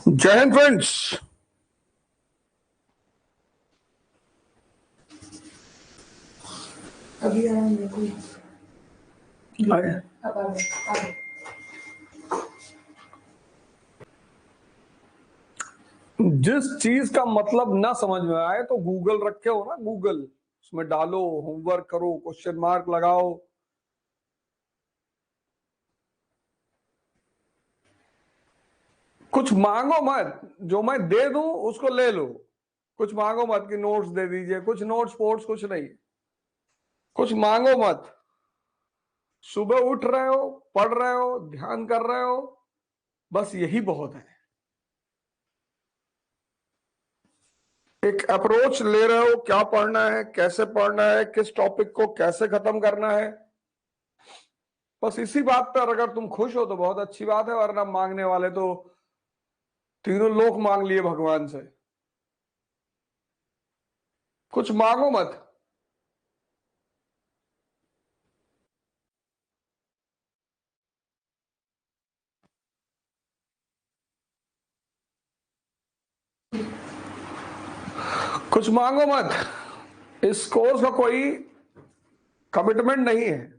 जय हिंद फ्रेंड्स। अभी आया मेरे को। अब आ गया। जिस चीज का मतलब ना समझ में आए तो गूगल रखे हो ना, गूगल उसमें डालो, होमवर्क करो, क्वेश्चन मार्क लगाओ। कुछ मांगो मत, जो मैं दे दूं उसको ले लो। कुछ मांगो मत कि नोट्स दे दीजिए, कुछ नोट्स पोर्ट्स कुछ नहीं। कुछ मांगो मत। सुबह उठ रहे हो, पढ़ रहे हो, ध्यान कर रहे हो, बस यही बहुत है। एक अप्रोच ले रहे हो, क्या पढ़ना है, कैसे पढ़ना है, किस टॉपिक को कैसे खत्म करना है। बस इसी बात पर अगर तुम खुश हो तो बहुत अच्छी बात है, वरना मांगने वाले तो तीनों लोक मांग लिए भगवान से। कुछ मांगो मत। कुछ मांगो मत। इस कोर्स का कोई कमिटमेंट नहीं है।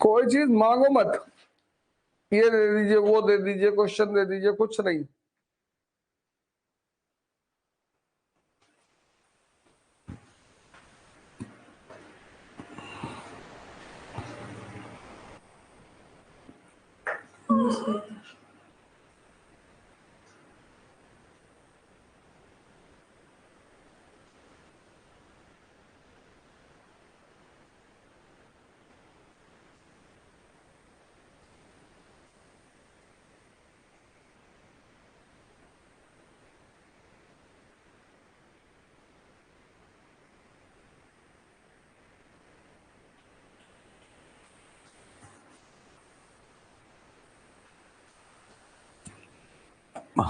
कोई चीज मांगो मत, ये दे दीजिए, वो दे दीजिए, क्वेश्चन दे दीजिए, कुछ नहीं।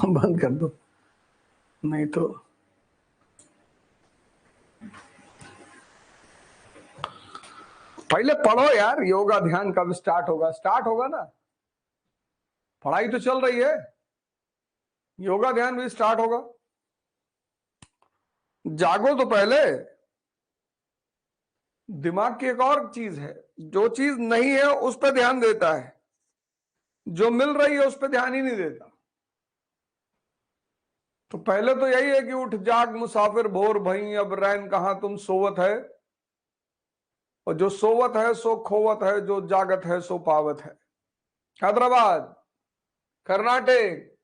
बंद कर दो, नहीं तो पहले पढ़ो यार। योगा ध्यान कब स्टार्ट होगा? स्टार्ट होगा ना, पढ़ाई तो चल रही है, योगा ध्यान भी स्टार्ट होगा। जागो तो पहले। दिमाग की एक और चीज है, जो चीज नहीं है उस पर ध्यान देता है, जो मिल रही है उस पर ध्यान ही नहीं देता। तो पहले तो यही है कि उठ जाग मुसाफिर भोर भई, अब रैन कहां तुम सोवत है। और जो सोवत है सो खोवत है, जो जागत है सो पावत है। हैदराबाद, कर्नाटक।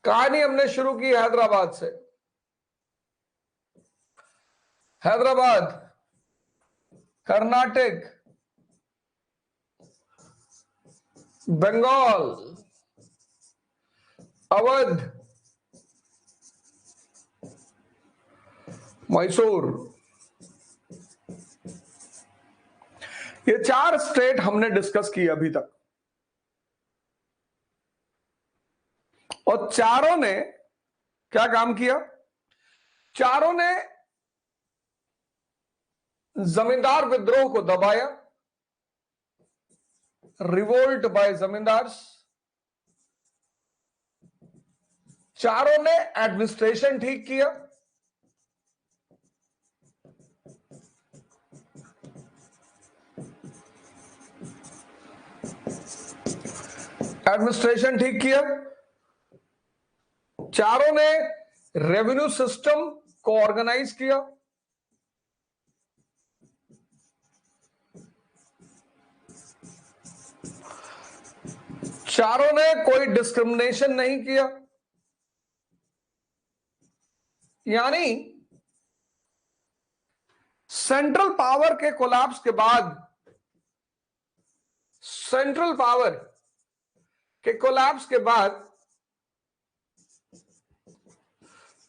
कहानी हमने शुरू की हैदराबाद से। हैदराबाद, कर्नाटक, बंगाल, अवध, मैसूर, ये 4 स्टेट हमने डिस्कस की अभी तक। और चारों ने क्या काम किया? चारों ने जमींदार विद्रोह को दबाया, रिवोल्ट बाय जमींदार्स। चारों ने एडमिनिस्ट्रेशन ठीक किया। एडमिनिस्ट्रेशन ठीक किया। चारों ने रेवेन्यू सिस्टम को ऑर्गेनाइज किया। चारों ने कोई डिस्क्रिमिनेशन नहीं किया। यानी सेंट्रल पावर के कोलैप्स के बाद, सेंट्रल पावर के कोलैप्स के बाद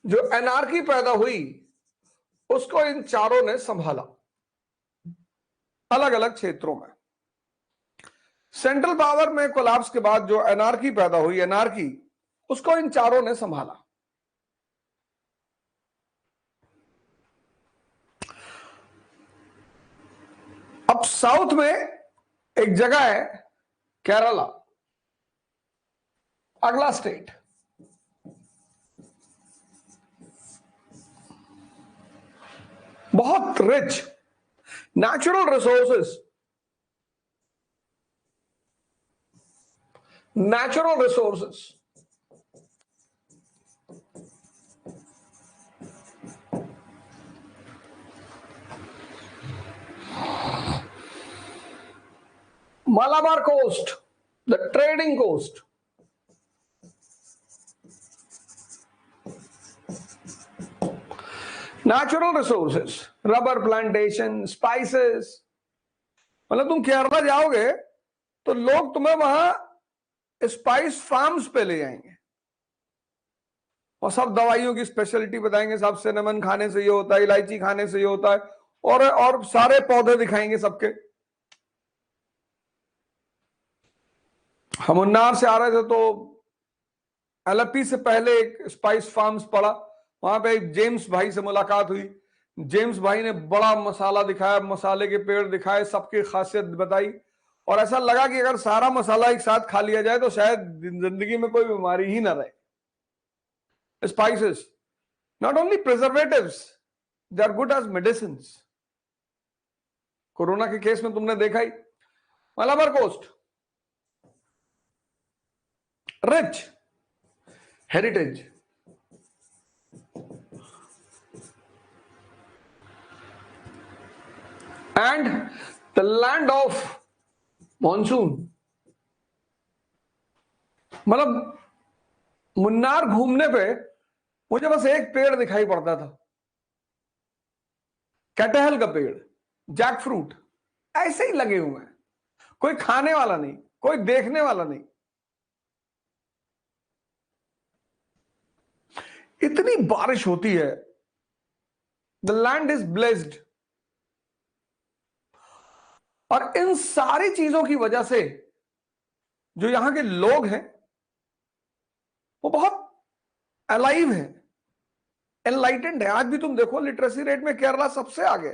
जो एनार्की पैदा हुई उसको इन चारों ने संभाला, अलग अलग क्षेत्रों में। सेंट्रल पावर में कोलैप्स के बाद जो एनार्की पैदा हुई, एनार्की, उसको इन चारों ने संभाला। अब साउथ में एक जगह है केरला, अगला स्टेट, बहुत rich natural resources, natural resources, Malabar coast, the trading coast, natural resources, rubber plantation, spices। मतलब तुम केरला जाओगे तो लोग तुम्हें वहां स्पाइस फार्म्स पे ले जाएंगे और सब दवाइयों की स्पेशलिटी बताएंगे, सब सिनेमन खाने से ये होता है, इलायची खाने से ये होता है, और सारे पौधे दिखाएंगे सबके। हम मुन्नार से आ रहे थे तो एलपी से पहले एक स्पाइस फार्म्स पड़ा, वहां पे एक जेम्स भाई से मुलाकात हुई। जेम्स भाई ने बड़ा मसाला दिखाया, मसाले के पेड़ दिखाए, सबकी खासियत बताई, और ऐसा लगा कि अगर सारा मसाला एक साथ खा लिया जाए तो शायद जिंदगी में कोई बीमारी ही ना रहे। Spices not only preservatives, they are good as medicine. Corona के केस में तुमने देखा ही, Malabar coast rich heritage, and the land of monsoon। मतलब मुन्नार घूमने पे मुझे बस एक पेड़ दिखाई पड़ता था, कटहल का पेड़, जैक फ्रूट, ऐसे ही लगे हुए हैं, कोई खाने वाला नहीं, कोई देखने वाला नहीं। इतनी बारिश होती है, द लैंड इज ब्लेस्ड, और इन सारी चीजों की वजह से जो यहां के लोग हैं वो बहुत अलाइव है, एनलाइटेंड है। आज भी तुम देखो लिटरेसी रेट में केरला सबसे आगे,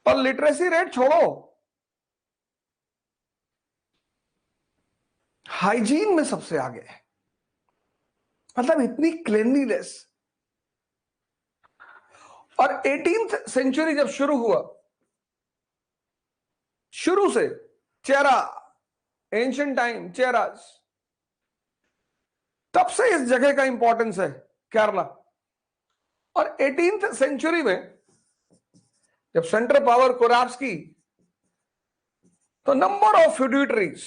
और लिटरेसी रेट छोड़ो, हाइजीन में सबसे आगे है। मतलब इतनी क्लीनलीनेस। और 18th सेंचुरी जब शुरू हुआ, शुरू से चेरा, एंशिएंट टाइम चेरास, तब से इस जगह का इंपॉर्टेंस है केरला। और 18th सेंचुरी में जब सेंट्रल पावर कोलैप्स की तो नंबर ऑफ फ्यूडिटरीज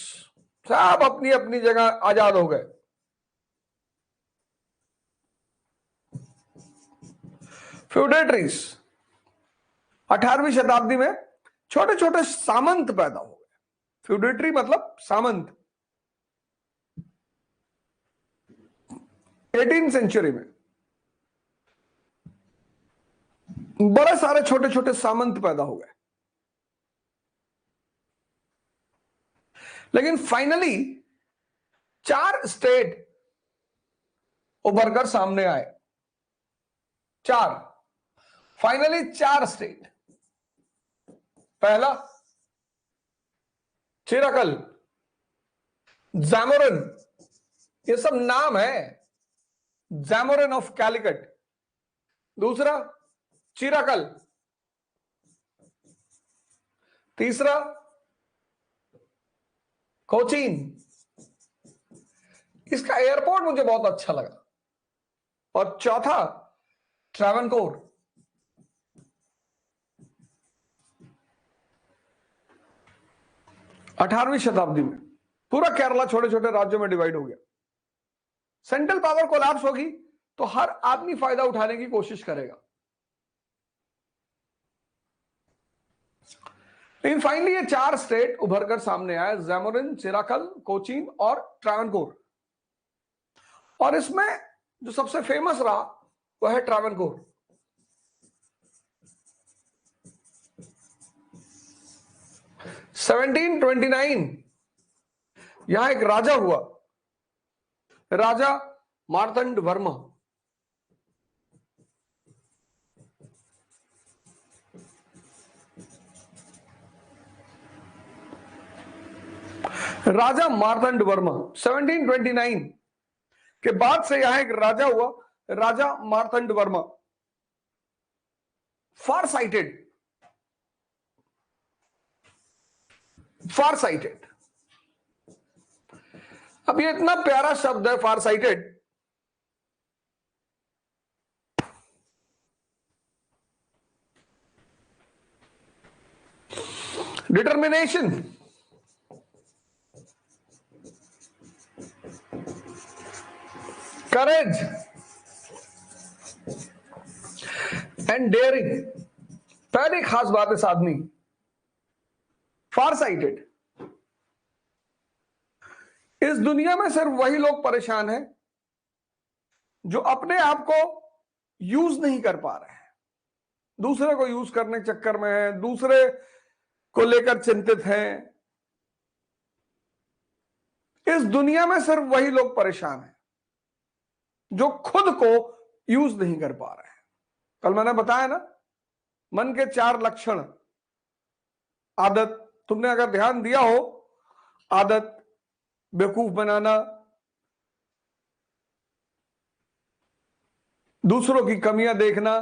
सब अपनी अपनी जगह आजाद हो गए। फ्यूडेटरीज 18वीं शताब्दी में छोटे छोटे सामंत पैदा हो गए। फ्यूडेटरी मतलब सामंत। 18वीं सेंचुरी में बड़े सारे छोटे छोटे सामंत पैदा हो गए। लेकिन फाइनली 4 स्टेट उभरकर सामने आए। 4 फाइनली 4 स्टेट। पहला चिराकल, जैमोरिन, ये सब नाम है, जैमोरिन ऑफ कैलिकट। दूसरा चिराकल। तीसरा कोचीन, इसका एयरपोर्ट मुझे बहुत अच्छा लगा। और चौथा ट्रावनकोर। अठारहवीं शताब्दी में पूरा केरला छोटे छोटे राज्यों में डिवाइड हो गया। सेंट्रल पावर कोलैप्स होगी तो हर आदमी फायदा उठाने की कोशिश करेगा। लेकिन फाइनली ये 4 स्टेट उभरकर सामने आए, जैमोरिन, चिराकल, कोचीन और ट्रावनकोर। और इसमें जो सबसे फेमस रहा वो है ट्रावनकोर। (1729) यहां एक राजा हुआ, राजा मार्तंड वर्मा। राजा मार्तंड वर्मा 1729 के बाद से यहां एक राजा हुआ, राजा Marthanda Varma. Far sighted, far sighted. अब ये इतना प्यारा शब्द है far sighted. Determination, courage and daring. पहली खास बात इस आदमी फार साइटेड। इस दुनिया में सिर्फ वही लोग परेशान हैं जो अपने आप को यूज नहीं कर पा रहे हैं, दूसरे को यूज करने के चक्कर में है, दूसरे को लेकर चिंतित हैं। इस दुनिया में सिर्फ वही लोग परेशान हैं जो खुद को यूज नहीं कर पा रहे हैं। कल मैंने बताया ना, मन के 4 लक्षण। आदत, तुमने अगर ध्यान दिया हो, आदत, बेवकूफ बनाना, दूसरों की कमियां देखना,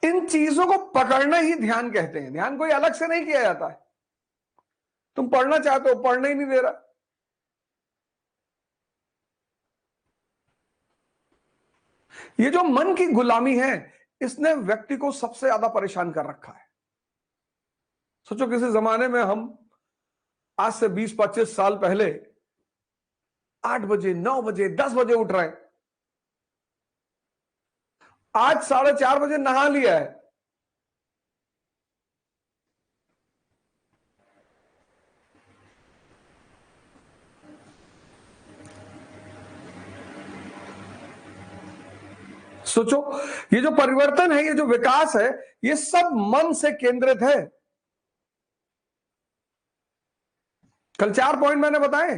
इन चीजों को पकड़ना ही ध्यान कहते हैं। ध्यान कोई अलग से नहीं किया जाता है। तुम पढ़ना चाहते हो, पढ़ने ही नहीं दे रहा। ये जो मन की गुलामी है, इसने व्यक्ति को सबसे ज्यादा परेशान कर रखा है। सोचो किसी जमाने में हम आज से 20-25 साल पहले 8 बजे, 9 बजे, 10 बजे उठ रहे हैं। आज 4:30 बजे नहा लिया है। सोचो, ये जो परिवर्तन है, ये जो विकास है, ये सब मन से केंद्रित है। कल 4 पॉइंट मैंने बताए,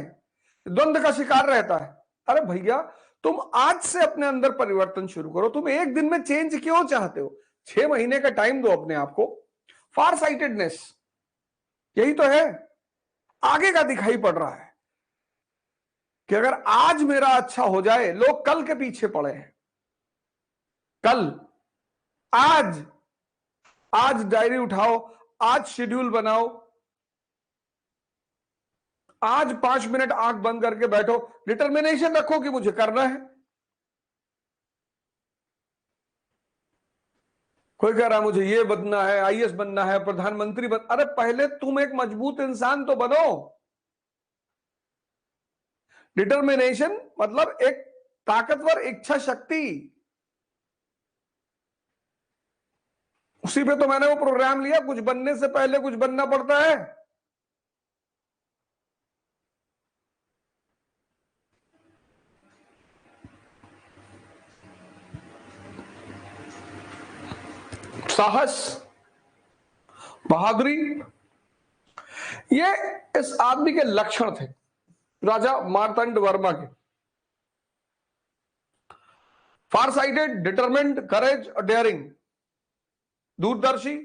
द्वंद्व का शिकार रहता है। अरे भैया, तुम आज से अपने अंदर परिवर्तन शुरू करो। तुम एक दिन में चेंज क्यों चाहते हो? 6 महीने का टाइम दो अपने आप को। फार साइटेडनेस यही तो है। आगे का दिखाई पड़ रहा है कि अगर आज मेरा अच्छा हो जाए, लोग कल के पीछे पड़े हैं। कल, आज, आज डायरी उठाओ, आज शेड्यूल बनाओ, आज 5 मिनट आंख बंद करके बैठो, डिटर्मिनेशन रखो कि मुझे करना है। कोई कह रहा है मुझे ये बनना है, आईएएस बनना है, प्रधानमंत्री बन। अरे पहले तुम एक मजबूत इंसान तो बनो। डिटर्मिनेशन मतलब एक ताकतवर इच्छा शक्ति। उसी पे तो मैंने वो प्रोग्राम लिया, कुछ बनने से पहले कुछ बनना पड़ता है। साहस, बहादुरी, ये इस आदमी के लक्षण थे, राजा मार्तंड वर्मा के। फार साइटेड, डिटरमिन्ड, करेज और डेयरिंग। दूरदर्शी,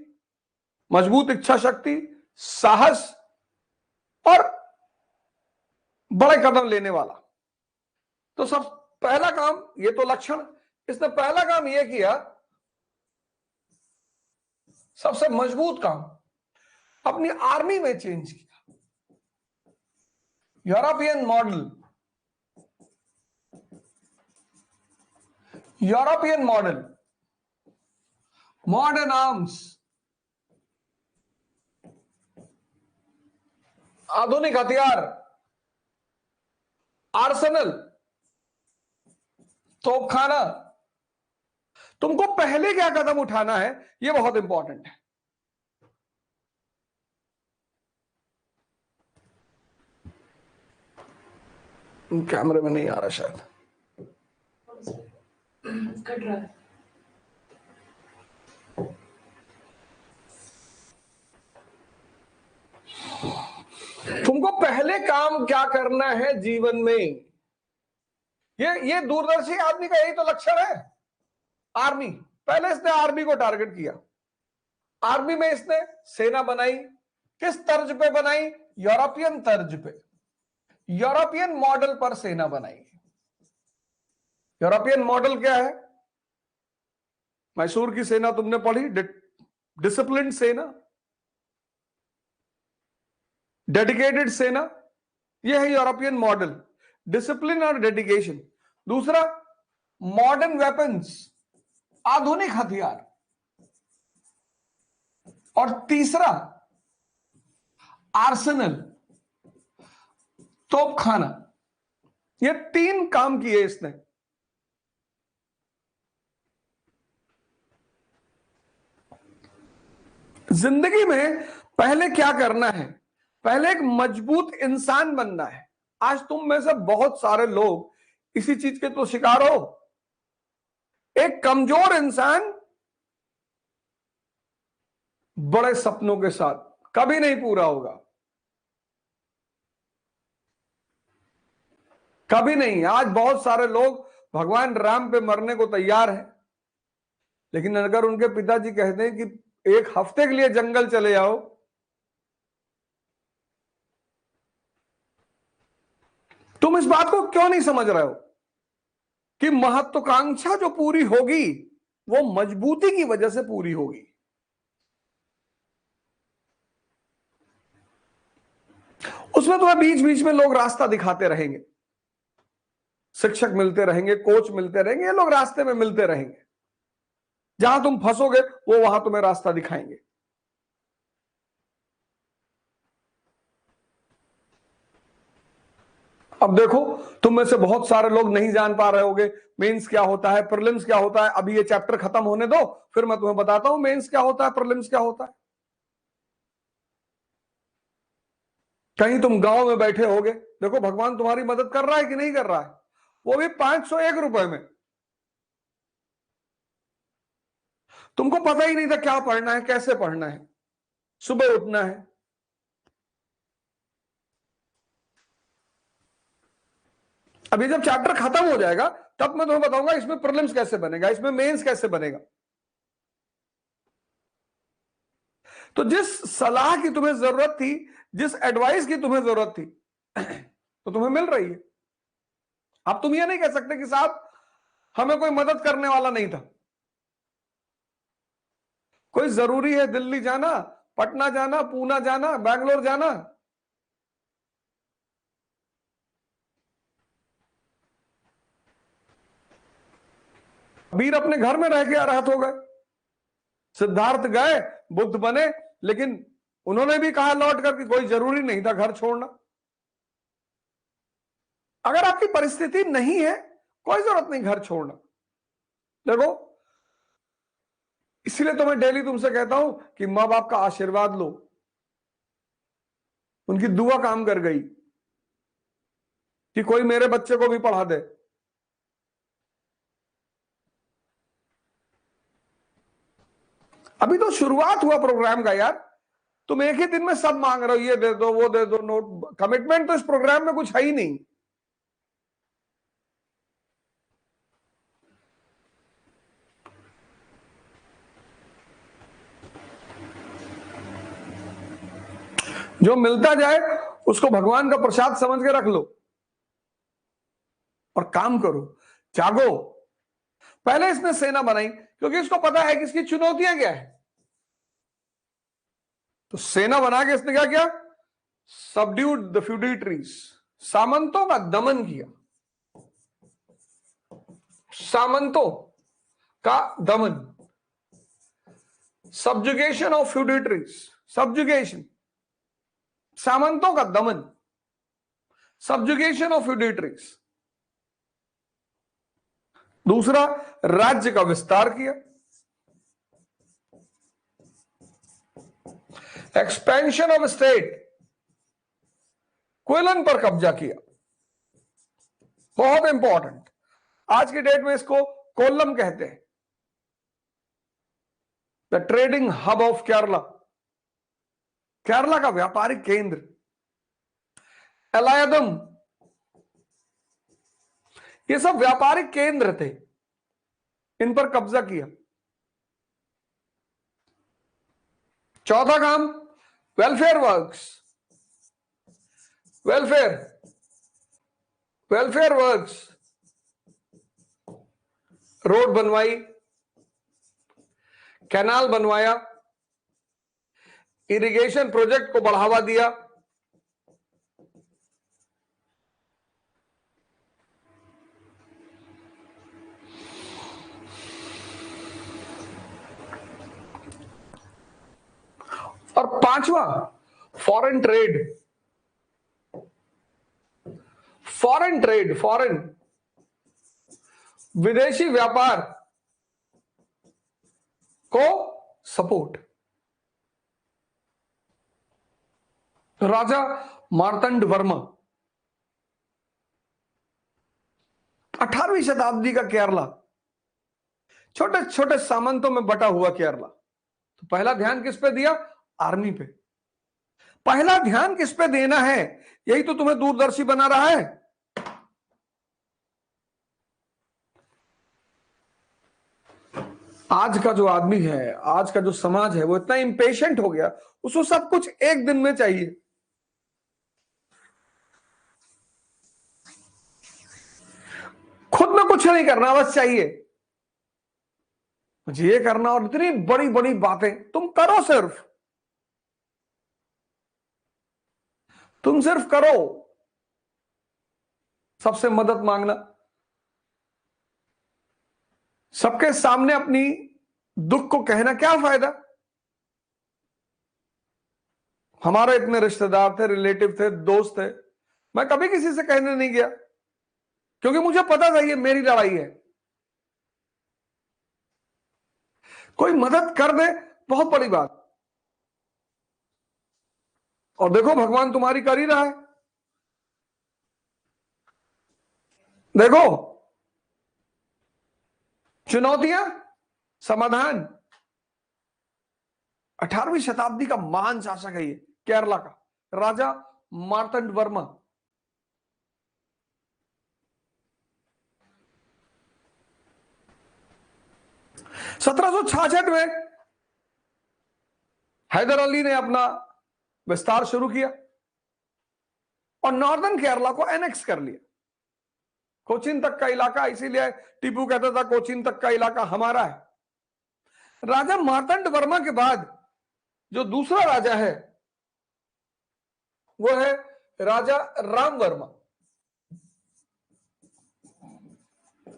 मजबूत इच्छा शक्ति, साहस और बड़े कदम लेने वाला। तो सब पहला काम, ये तो लक्षण, इसने पहला काम यह किया, सबसे मजबूत काम, अपनी आर्मी में चेंज किया। European model, European model, modern arms, आधुनिक हथियार, आर्सेनल, तोपखाना। तुमको पहले क्या कदम उठाना है, यह बहुत इंपॉर्टेंट है। कैमरे में नहीं आ रहा शायद, कट रहा है। तुमको पहले काम क्या करना है जीवन में, ये दूरदर्शी आदमी का यही तो लक्षण है। आर्मी, पहले इसने आर्मी को टारगेट किया। आर्मी में इसने सेना बनाई। किस तर्ज पे बनाई? यूरोपियन तर्ज पे, यूरोपियन मॉडल पर सेना बनाई। यूरोपियन मॉडल क्या है? मैसूर की सेना तुमने पढ़ी, डिसिप्लिन सेना, डेडिकेटेड सेना, यह है यूरोपियन मॉडल, डिसिप्लिन और डेडिकेशन। दूसरा, मॉडर्न वेपन्स, आधुनिक हथियार। और तीसरा, आर्सेनल, तोपखाना। ये 3 काम किए इसने। जिंदगी में पहले क्या करना है? पहले एक मजबूत इंसान बनना है। आज तुम में से बहुत सारे लोग इसी चीज के तो शिकार हो। एक कमजोर इंसान बड़े सपनों के साथ कभी नहीं पूरा होगा, कभी नहीं। आज बहुत सारे लोग भगवान राम पे मरने को तैयार हैं, लेकिन अगर उनके पिताजी कहते हैं कि 1 हफ्ते के लिए जंगल चले जाओ, तुम इस बात को क्यों नहीं समझ रहे हो कि महत्वाकांक्षा जो पूरी होगी वो मजबूती की वजह से पूरी होगी। उसमें तुम्हें बीच बीच में लोग रास्ता दिखाते रहेंगे, शिक्षक मिलते रहेंगे, कोच मिलते रहेंगे, ये लोग रास्ते में मिलते रहेंगे। जहां तुम फंसोगे वो वहां तुम्हें रास्ता दिखाएंगे। अब देखो, तुम में से बहुत सारे लोग नहीं जान पा रहे होगे मेंस क्या होता है, प्रीलिम्स क्या होता है। अभी ये चैप्टर खत्म होने दो, फिर मैं तुम्हें बताता हूं मेंस क्या होता है, प्रीलिम्स क्या होता है। कहीं तुम गांव में बैठे होगे, देखो भगवान तुम्हारी मदद कर रहा है कि नहीं कर रहा है, वो भी 501 रुपए में। तुमको पता ही नहीं था क्या पढ़ना है, कैसे पढ़ना है, सुबह उठना है। अभी जब चैप्टर खत्म हो जाएगा तब मैं तुम्हें बताऊंगा इसमें प्रीलिम्स कैसे बनेगा, इसमें मेंस कैसे बनेगा। तो जिस सलाह की तुम्हें जरूरत थी, जिस एडवाइस की तुम्हें जरूरत थी, तो तुम्हें मिल रही है। अब तुम ये नहीं कह सकते कि साहब हमें कोई मदद करने वाला नहीं था। कोई जरूरी है दिल्ली जाना, पटना जाना, पूना जाना, बैंगलोर जाना? वीर अपने घर में रह के अरहत हो गए, सिद्धार्थ गए, बुद्ध बने, लेकिन उन्होंने भी कहा लौट कर कि कोई जरूरी नहीं था घर छोड़ना। अगर आपकी परिस्थिति नहीं है, कोई जरूरत नहीं घर छोड़ना। देखो, इसलिए तो मैं डेली तुमसे कहता हूं कि मां बाप का आशीर्वाद लो, उनकी दुआ काम कर गई कि कोई मेरे बच्चे को भी पढ़ा दे। अभी तो शुरुआत हुआ प्रोग्राम का यार, तुम एक ही दिन में सब मांग रहे हो, ये दे दो, वो दे दो, नोट। कमिटमेंट तो इस प्रोग्राम में कुछ है ही नहीं। जो मिलता जाए उसको भगवान का प्रसाद समझ के रख लो और काम करो, जागो। पहले इसने सेना बनाई क्योंकि इसको पता है कि इसकी चुनौतियां क्या है। तो सेना बना के इसने क्या किया? सबड्यूड द फ्यूडिटरीज, सामंतों का दमन किया। सामंतों का दमन, सब्जुगेशन ऑफ फ्यूडिटरीज, सब्जुगेशन, सामंतों का दमन, सब्जुगेशन ऑफ फ्यूडिटरीज। दूसरा, राज्य का विस्तार किया, एक्सपेंशन ऑफ स्टेट, क्विलन पर कब्जा किया। बहुत इंपॉर्टेंट, आज की डेट में इसको कोल्लम कहते हैं, the trading hub of Kerala, Kerala का व्यापारिक केंद्र। एलायदम, ये सब व्यापारिक केंद्र थे, इन पर कब्जा किया। चौथा काम, welfare works, welfare works, road बनवाई, कैनाल बनवाया, इरिगेशन प्रोजेक्ट को बढ़ावा दिया। और पांचवा, फॉरेन ट्रेड, फॉरेन विदेशी व्यापार को सपोर्ट। राजा मार्तंड वर्मा, 18वीं शताब्दी का केरला, छोटे छोटे सामंतों में बटा हुआ केरला। तो पहला ध्यान किस पे दिया? आर्मी पे। पहला ध्यान किस पे देना है, यही तो तुम्हें दूरदर्शी बना रहा है। आज का जो आदमी है, आज का जो समाज है, वो इतना इंपेशेंट हो गया, उसको सब कुछ एक दिन में चाहिए। खुद में कुछ नहीं करना, बस चाहिए मुझे ये करना, और इतनी बड़ी बड़ी बातें तुम करो, तुम सिर्फ करो। सबसे मदद मांगना, सबके सामने अपनी दुख को कहना, क्या फायदा? हमारे इतने रिश्तेदार थे, रिलेटिव थे, दोस्त थे, मैं कभी किसी से कहने नहीं गया, क्योंकि मुझे पता था ये मेरी लड़ाई है। कोई मदद कर दे, बहुत बड़ी बात। और देखो भगवान तुम्हारी कर ही रहा है। देखो, चुनौतियां, समाधान। 18वीं शताब्दी का महान शासक है ये, केरला का राजा मार्तंड वर्मा। (1766) में हैदर अली ने अपना विस्तार शुरू किया और नॉर्दर्न केरला को एनेक्स कर लिया, कोचीन तक का इलाका। इसीलिए टीपू कहता था कोचीन तक का इलाका हमारा है। राजा मार्तंड वर्मा के बाद जो दूसरा राजा है वो है राजा राम वर्मा।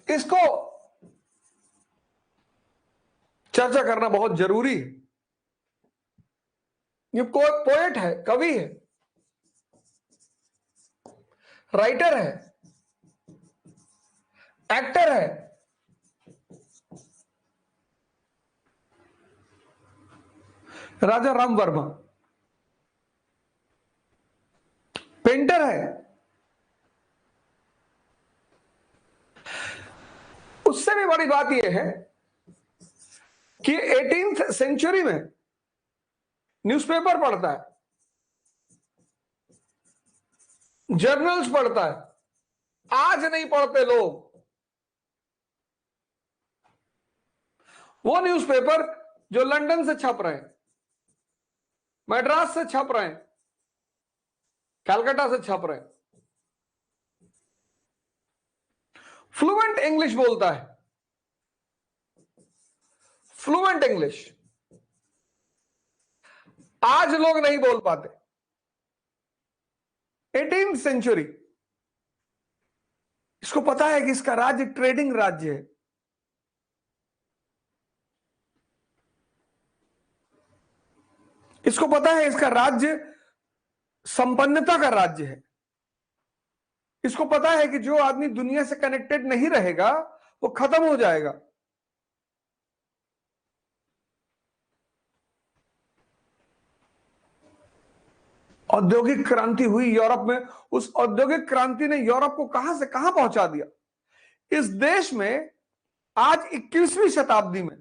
इसको चर्चा करना बहुत जरूरी है। ये पोएट है, कवि है, राइटर है, एक्टर है, राजा राम वर्मा। पेंटर है। उससे भी बड़ी बात यह है कि 18th सेंचुरी में न्यूज़पेपर पढ़ता है, जर्नल्स पढ़ता है। आज नहीं पढ़ते लोग। वो न्यूज़पेपर जो लंदन से छप रहे हैं, मद्रास से छप रहे हैं, कलकत्ता से छप रहे हैं, फ्लुएंट इंग्लिश बोलता है, फ्लुएंट इंग्लिश। आज लोग नहीं बोल पाते। 18th सेंचुरी, इसको पता है कि इसका राज्य ट्रेडिंग राज्य है। इसको पता है इसका राज्य संपन्नता का राज्य है। इसको पता है कि जो आदमी दुनिया से कनेक्टेड नहीं रहेगा वो खत्म हो जाएगा। औद्योगिक क्रांति हुई यूरोप में। उस औद्योगिक क्रांति ने यूरोप को कहां से कहां पहुंचा दिया। इस देश में आज 21वीं शताब्दी में,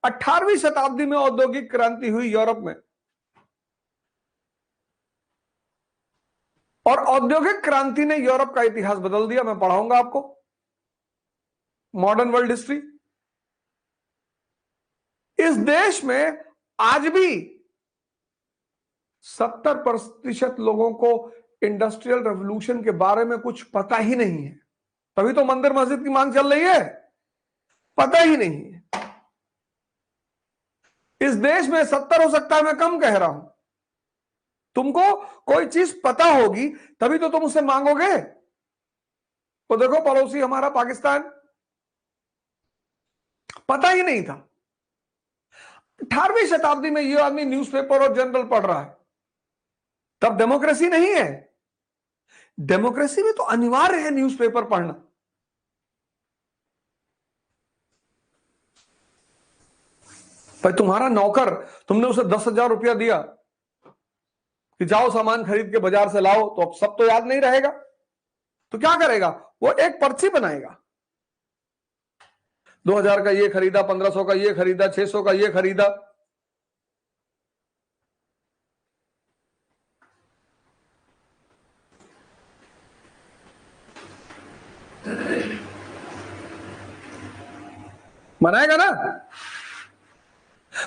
18वीं शताब्दी में औद्योगिक क्रांति हुई यूरोप में। और औद्योगिक क्रांति ने यूरोप का इतिहास बदल दिया। मैं पढ़ाऊंगा आपको मॉडर्न वर्ल्ड हिस्ट्री। इस देश में आज भी 70% लोगों को इंडस्ट्रियल रेवोल्यूशन के बारे में कुछ पता ही नहीं है। तभी तो मंदिर मस्जिद की मांग चल रही है, पता ही नहीं है। इस देश में 70 हो सकता है, मैं कम कह रहा हूं। तुमको कोई चीज पता होगी तभी तो तुम उससे मांगोगे। तो देखो पड़ोसी हमारा पाकिस्तान, पता ही नहीं था। 18वीं शताब्दी में ये आदमी न्यूज़पेपर और जर्नल पढ़ रहा है, तब डेमोक्रेसी नहीं है। डेमोक्रेसी में तो अनिवार्य है न्यूज़पेपर पढ़ना। भाई तुम्हारा नौकर, तुमने उसे 10,000 रुपया दिया कि जाओ सामान खरीद के बाजार से लाओ, तो अब सब तो याद नहीं रहेगा। तो क्या करेगा वो? एक पर्ची बनाएगा, 2000 का ये खरीदा, 1500 का ये खरीदा, 600 का ये खरीदा। बनाएगा ना,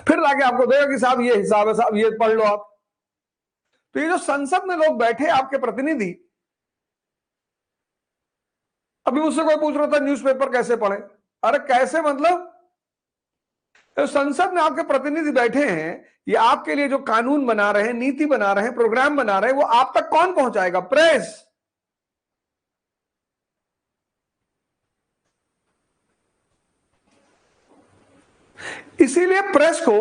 फिर लाके आपको देगा कि साहब ये हिसाब है, साहब ये पढ़ लो आप। तो ये जो संसद में लोग बैठे आपके प्रतिनिधि, अभी मुझसे कोई पूछ रहा था न्यूज़पेपर कैसे पढ़े। अरे कैसे मतलब? तो संसद में आपके प्रतिनिधि बैठे हैं, ये आपके लिए जो कानून बना रहे हैं, नीति बना रहे हैं, प्रोग्राम बना रहे हैं, वो आप तक कौन पहुंचाएगा? प्रेस। इसीलिए प्रेस को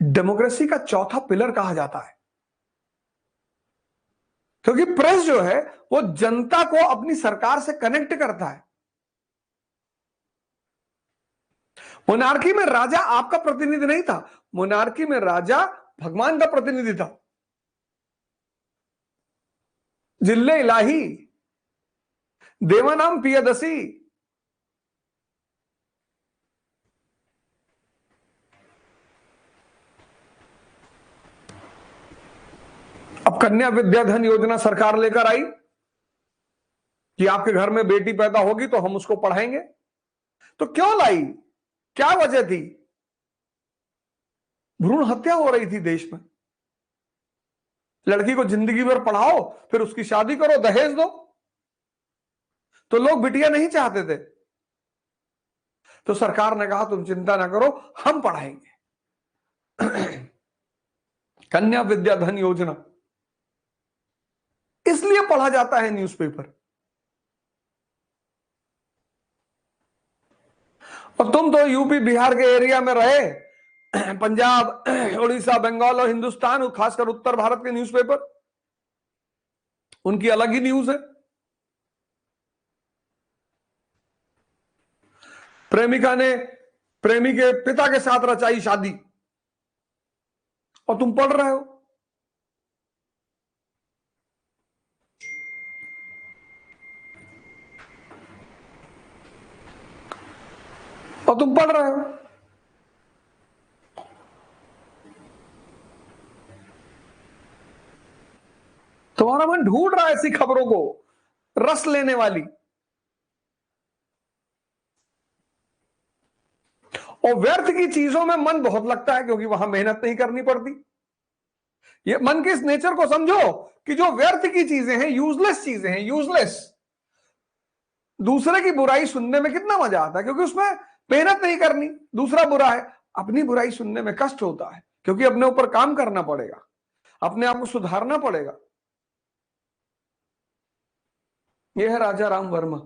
डेमोक्रेसी का चौथा पिलर कहा जाता है, क्योंकि प्रेस जो है वो जनता को अपनी सरकार से कनेक्ट करता है। मोनार्की में राजा आपका प्रतिनिधि नहीं था, मोनार्की में राजा भगवान का प्रतिनिधि था। जिल्ले इलाही, देवानाम पियदसी। अब कन्या विद्याधन योजना सरकार लेकर आई कि आपके घर में बेटी पैदा होगी तो हम उसको पढ़ाएंगे। तो क्यों लाई? क्या वजह थी? भ्रूण हत्या हो रही थी देश में। लड़की को जिंदगी भर पढ़ाओ, फिर उसकी शादी करो, दहेज दो। तो लोग बिटिया नहीं चाहते थे, तो सरकार ने कहा तुम चिंता ना करो, हम पढ़ाएंगे। कन्या विद्याधन योजना, इसलिए पढ़ा जाता है न्यूज़पेपर। और तुम तो यूपी बिहार के एरिया में रहे, पंजाब, उड़ीसा, बंगाल और हिंदुस्तान, खासकर उत्तर भारत के न्यूज़पेपर, उनकी अलग ही न्यूज है। प्रेमिका ने प्रेमी के पिता के साथ रचाई शादी और तुम पढ़ रहे हो। और तुम पढ़ रहे हो। तुम्हारा मन ढूंढ रहा है ऐसी खबरों को, रस लेने वाली। और व्यर्थ की चीजों में मन बहुत लगता है, क्योंकि वहां मेहनत नहीं करनी पड़ती। ये मन के इस नेचर को समझो कि जो व्यर्थ की चीजें हैं, यूजलेस चीजें हैं, यूजलेस। दूसरे की बुराई सुनने में कितना मजा आता है, क्योंकि उसमें मेहनत नहीं करनी। दूसरा बुरा है, अपनी बुराई सुनने में कष्ट होता है, क्योंकि अपने ऊपर काम करना पड़ेगा, अपने आप को सुधारना पड़ेगा। यह है राजा राम वर्मा।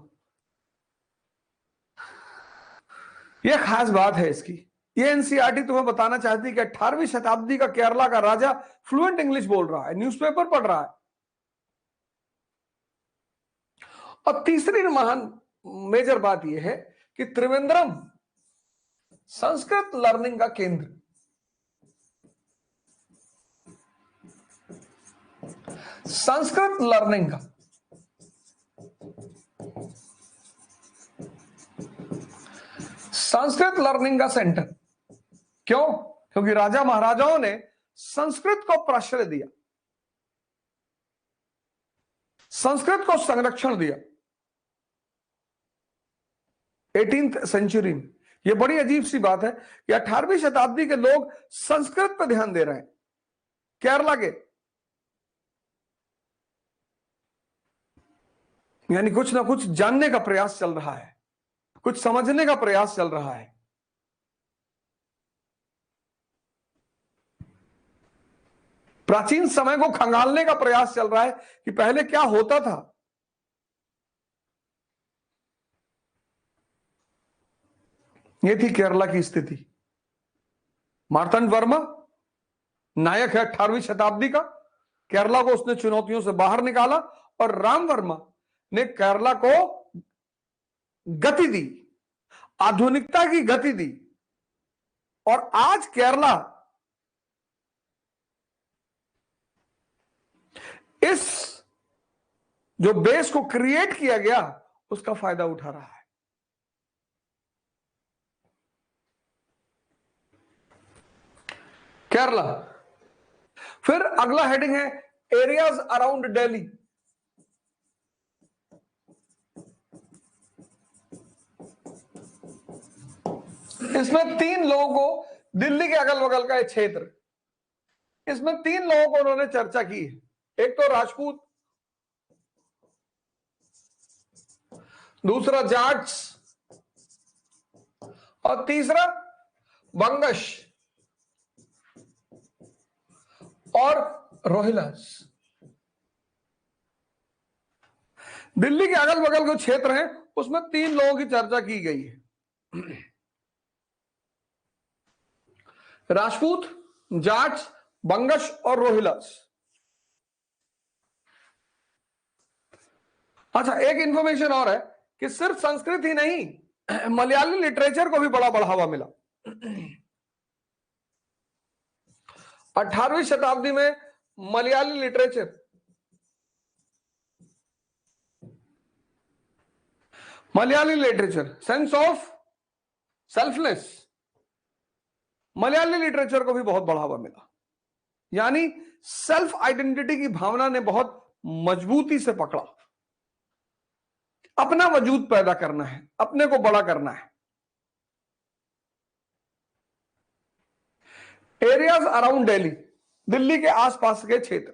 यह खास बात है इसकी। ये एनसीईआरटी तुम्हें बताना चाहती है कि 18वीं शताब्दी का केरला का राजा फ्लुएंट इंग्लिश बोल रहा है, न्यूज़पेपर पढ़ रहा है। और तीसरी महान मेजर बात यह है कि त्रिवेंद्रम संस्कृत लर्निंग का केंद्र, संस्कृत लर्निंग का, संस्कृत लर्निंग का सेंटर। क्यों? क्योंकि राजा महाराजाओं ने संस्कृत को प्रश्रय दिया। संस्कृत को संरक्षण दिया 18th सेंचुरी में। यह बड़ी अजीब सी बात है कि 18वीं शताब्दी के लोग संस्कृत पर ध्यान दे रहे हैं। केरला के, यानी कुछ ना कुछ जानने का प्रयास चल रहा है, कुछ समझने का प्रयास चल रहा है। प्राचीन समय को खंगालने का प्रयास चल रहा है कि पहले क्या होता था। यह थी केरला की स्थिति। मार्तंड वर्मा नायक है 18वीं शताब्दी का। केरला को उसने चुनौतियों से बाहर निकाला और राम वर्मा ने केरला को गति दी, आधुनिकता की गति दी। और आज केरला इस जो बेस को क्रिएट किया गया उसका फायदा उठा रहा है। केरला। फिर अगला हेडिंग है एरियाज अराउंड दिल्ली। इसमें 3 लोगों को, दिल्ली के अगल बगल का एक क्षेत्र, इसमें 3 लोगों को उन्होंने चर्चा की है। एक तो राजपूत, दूसरा जाट्स और तीसरा बंगश और रोहिल्लास। दिल्ली के अगल बगल के क्षेत्र हैं उसमें 3 लोगों की चर्चा की गई है। राजपूत, जाट्स, बंगश और रोहिल्लास। अच्छा, एक इंफॉर्मेशन और है कि सिर्फ संस्कृत ही नहीं, मलयाली लिटरेचर को भी बड़ा बढ़ावा मिला। 18वीं शताब्दी में Malayali literature, sense of selfless, Malayali literature को भी बहुत बढ़ावा मिला। यानी सेल्फ आइडेंटिटी की भावना ने बहुत मजबूती से पकड़ा। अपना वजूद पैदा करना है, अपने को बड़ा करना है। एरियाज अराउंड दिल्ली, दिल्ली के आसपास के क्षेत्र,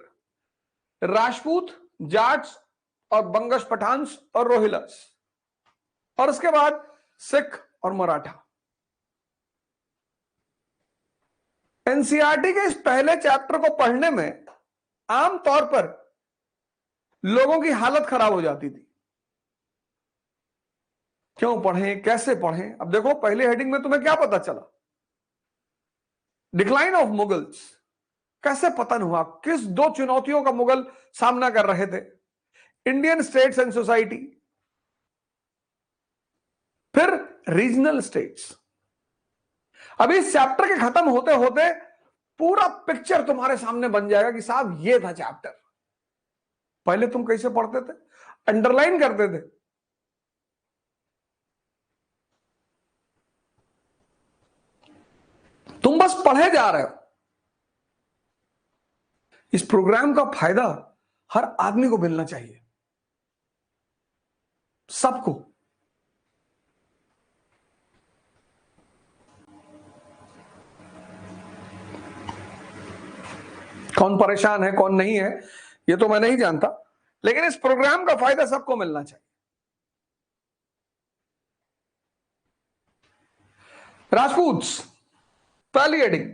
राजपूत, जाट्स और बंगश पठान्स और रोहिल्लास, और उसके बाद सिख और मराठा। एनसीईआरटी के इस पहले चैप्टर को पढ़ने में आमतौर पर लोगों की हालत खराब हो जाती थी। क्यों पढ़ें, कैसे पढ़ें? अब देखो, पहले हेडिंग में तुम्हें क्या पता चला? डिक्लाइन ऑफ मुगल्स, कैसे पतन हुआ, किस 2 चुनौतियों का मुगल सामना कर रहे थे। इंडियन स्टेट्स एंड सोसाइटी, फिर रीजनल स्टेट्स। अभी इस चैप्टर के खत्म होते होते पूरा पिक्चर तुम्हारे सामने बन जाएगा कि साहब ये था चैप्टर। पहले तुम कैसे पढ़ते थे? अंडरलाइन करते थे। तुम बस पढ़े जा रहे हो। इस प्रोग्राम का फायदा हर आदमी को मिलना चाहिए, सबको। कौन परेशान है, कौन नहीं है, ये तो मैं नहीं जानता, लेकिन इस प्रोग्राम का फायदा सबको मिलना चाहिए। राजपूत्स, पहली हेडिंग।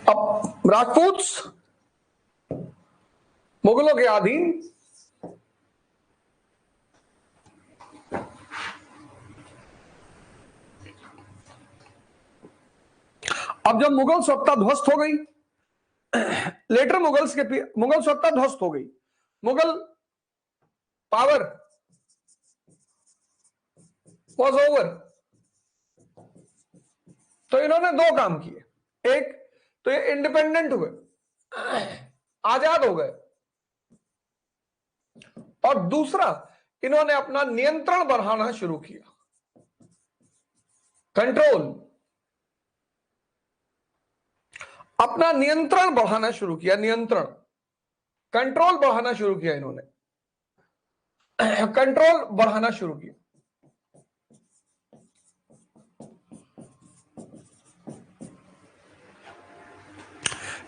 अब राजपूत्स मुगलों के अधीन, अब जब मुगल सत्ता ध्वस्त हो गई, लेटर मुगल सत्ता ध्वस्त हो गई, मुगल पावर वॉज ओवर, तो इन्होंने 2 काम किए। एक तो ये इंडिपेंडेंट हुए, आजाद हो गए, और दूसरा इन्होंने अपना नियंत्रण बढ़ाना शुरू किया, कंट्रोल। अपना नियंत्रण बढ़ाना शुरू किया, नियंत्रण, कंट्रोल बढ़ाना शुरू किया इन्होंने, कंट्रोल बढ़ाना शुरू किया।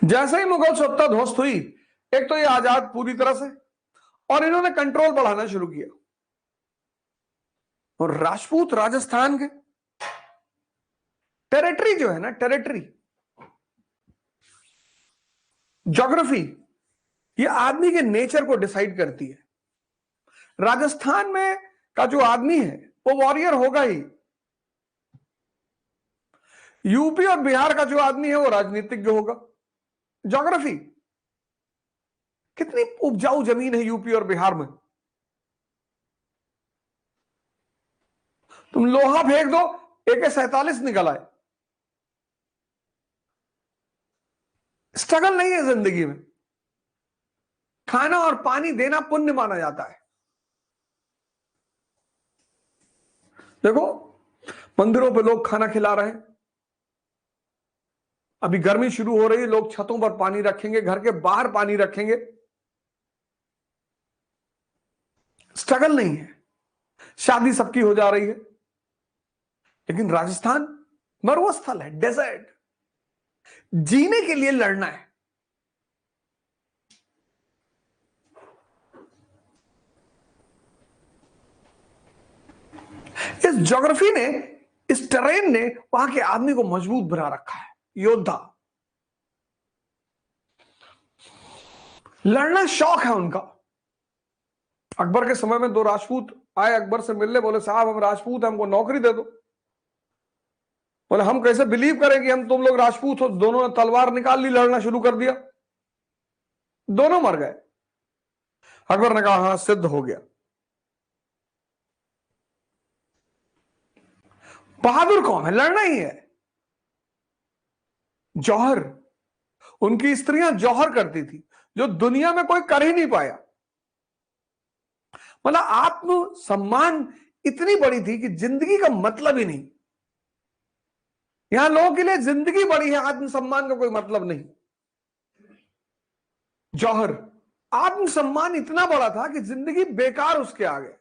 जैसे ही मुगल सत्ता ध्वस्त हुई, एक तो ये आजाद पूरी तरह से, और इन्होंने कंट्रोल बढ़ाना शुरू किया। और राजपूत राजस्थान के टेरिटरी जो है ना, टेरिटरी, ज्योग्राफी, ये आदमी के नेचर को डिसाइड करती है। राजस्थान में का जो आदमी है वो वॉरियर होगा ही। यूपी और बिहार का जो आदमी है वो राजनीतिज्ञ होगा। ज्योग्राफी, कितनी उपजाऊ जमीन है यूपी और बिहार में, तुम लोहा फेंक दो, AK-47 निकल आए। स्ट्रगल नहीं है जिंदगी में, खाना और पानी देना पुण्य माना जाता है। देखो, मंदिरों पे लोग खाना खिला रहे हैं, अभी गर्मी शुरू हो रही है, लोग छतों पर पानी रखेंगे, घर के बाहर पानी रखेंगे। स्ट्रगल नहीं है, शादी सबकी हो जा रही है। लेकिन राजस्थान मरुस्थल है, डेजर्ट, जीने के लिए लड़ना है। इस ज्योग्राफी ने, इस टेरेन ने वहां के आदमी को मजबूत बना रखा है, योद्धा, लड़ना शौक है उनका। अकबर के समय में 2 राजपूत आए अकबर से मिलने, बोले साहब हम राजपूत हैं, हमको नौकरी दे दो। बोले हम कैसे बिलीव करें कि हम तुम लोग राजपूत हो। दोनों ने तलवार निकाल ली, लड़ना शुरू कर दिया, दोनों मर गए। अकबर ने कहा हां सिद्ध हो गया। बहादुर कौन है, लड़ना ही है। जौहर, उनकी स्त्रियां जौहर करती थी जो दुनिया में कोई कर ही नहीं पाया। मतलब आत्म सम्मान इतनी बड़ी थी कि जिंदगी का मतलब ही नहीं। यहां लोगों के लिए जिंदगी बड़ी है, आत्मसम्मान का कोई मतलब नहीं। जौहर, आत्मसम्मान इतना बड़ा था कि जिंदगी बेकार उसके आगे।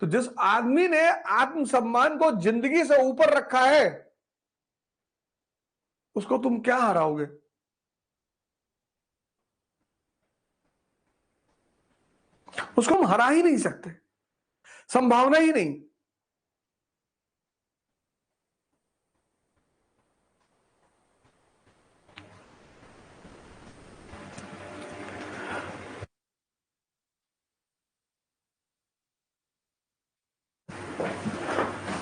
तो जिस आदमी ने आत्मसम्मान को जिंदगी से ऊपर रखा है, उसको तुम क्या हराओगे। उसको हम हरा ही नहीं सकते, संभावना ही नहीं।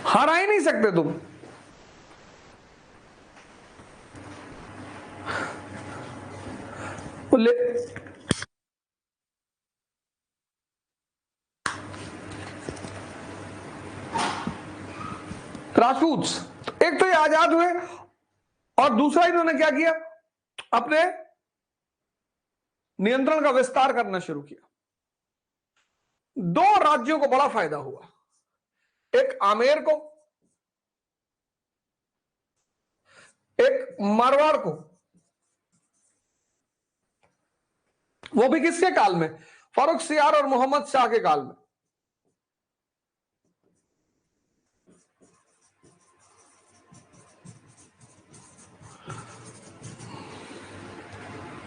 हरा ही नहीं सकते तुम। ले राजपूत, एक तो ये आजाद हुए, और दूसरा इन्होंने क्या किया, अपने नियंत्रण का विस्तार करना शुरू किया। 2 राज्यों को बड़ा फायदा हुआ, एक आमेर को, एक मारवाड़ को। वो भी किसके काल में, फारूक सियार और मोहम्मद शाह के काल में।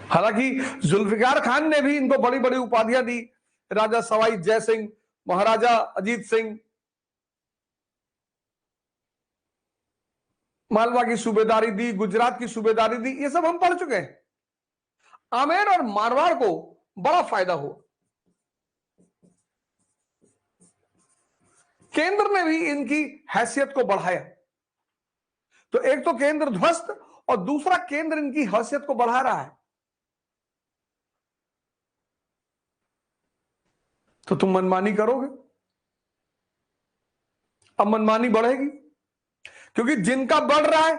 हालांकि जुल्फिकार खान ने भी इनको बड़ी बड़ी उपाधियां दी, राजा सवाई जय सिंह, महाराजा अजीत सिंह, मालवा की सूबेदारी दी, गुजरात की सूबेदारी दी, ये सब हम पढ़ चुके हैं। आमेर और मारवाड़ को बड़ा फायदा हुआ। केंद्र ने भी इनकी हैसियत को बढ़ाया। तो एक तो केंद्र ध्वस्त और दूसरा केंद्र इनकी हैसियत को बढ़ा रहा है। तो तुम मनमानी करोगे, अब मनमानी बढ़ेगी, क्योंकि जिनका बढ़ रहा है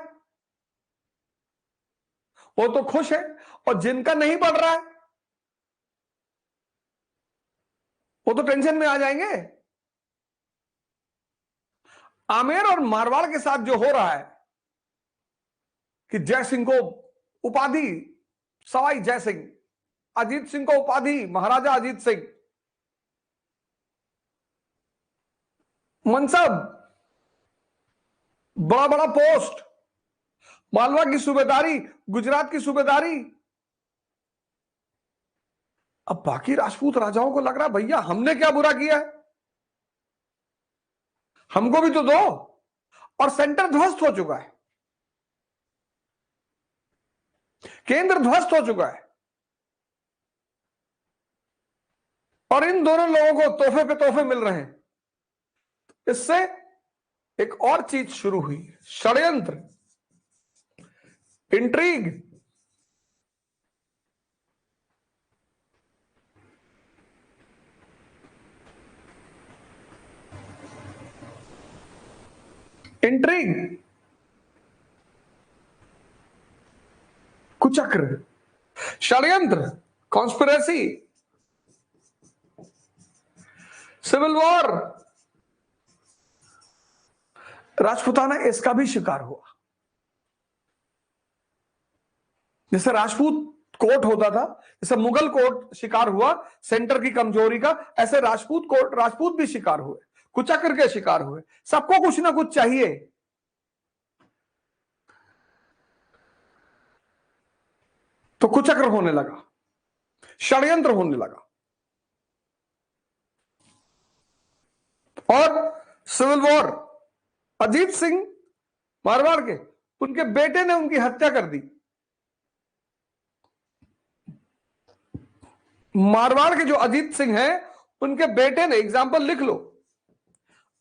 वो तो खुश है, और जिनका नहीं बढ़ रहा है वो तो टेंशन में आ जाएंगे। आमेर और मारवाड़ के साथ जो हो रहा है, कि जय सिंह को उपाधि सवाई जय सिंह, अजीत सिंह को उपाधि महाराजा अजीत सिंह, मनसब, बड़ा बड़ा पोस्ट, मालवा की सूबेदारी, गुजरात की सूबेदारी। अब बाकी राजपूत राजाओं को लग रहा भैया हमने क्या बुरा किया है, हमको भी तो दो। और सेंटर ध्वस्त हो चुका है, केंद्र ध्वस्त हो चुका है, और इन दोनों लोगों को तोहफे पे तोहफे मिल रहे हैं। इससे एक और चीज शुरू हुई, षड्यंत्र, इंट्रीग। इंट्रीग, कुचक्र, षड्यंत्र, कॉन्स्पिरेसी, सिविल वॉर। राजपूताना इसका भी शिकार हुआ। जैसे राजपूत कोर्ट होता था, जैसे मुगल कोर्ट शिकार हुआ सेंटर की कमजोरी का, ऐसे राजपूत भी शिकार हुए, कुचक्र के शिकार हुए। सबको कुछ ना कुछ चाहिए, तो कुचक्र होने लगा, षड्यंत्र होने लगा। और सिविल वॉर, अजीत सिंह मारवाड़ के, उनके बेटे ने उनकी हत्या कर दी। मारवाड़ के जो अजीत सिंह हैं, उनके बेटे ने, एग्जाम्पल लिख लो,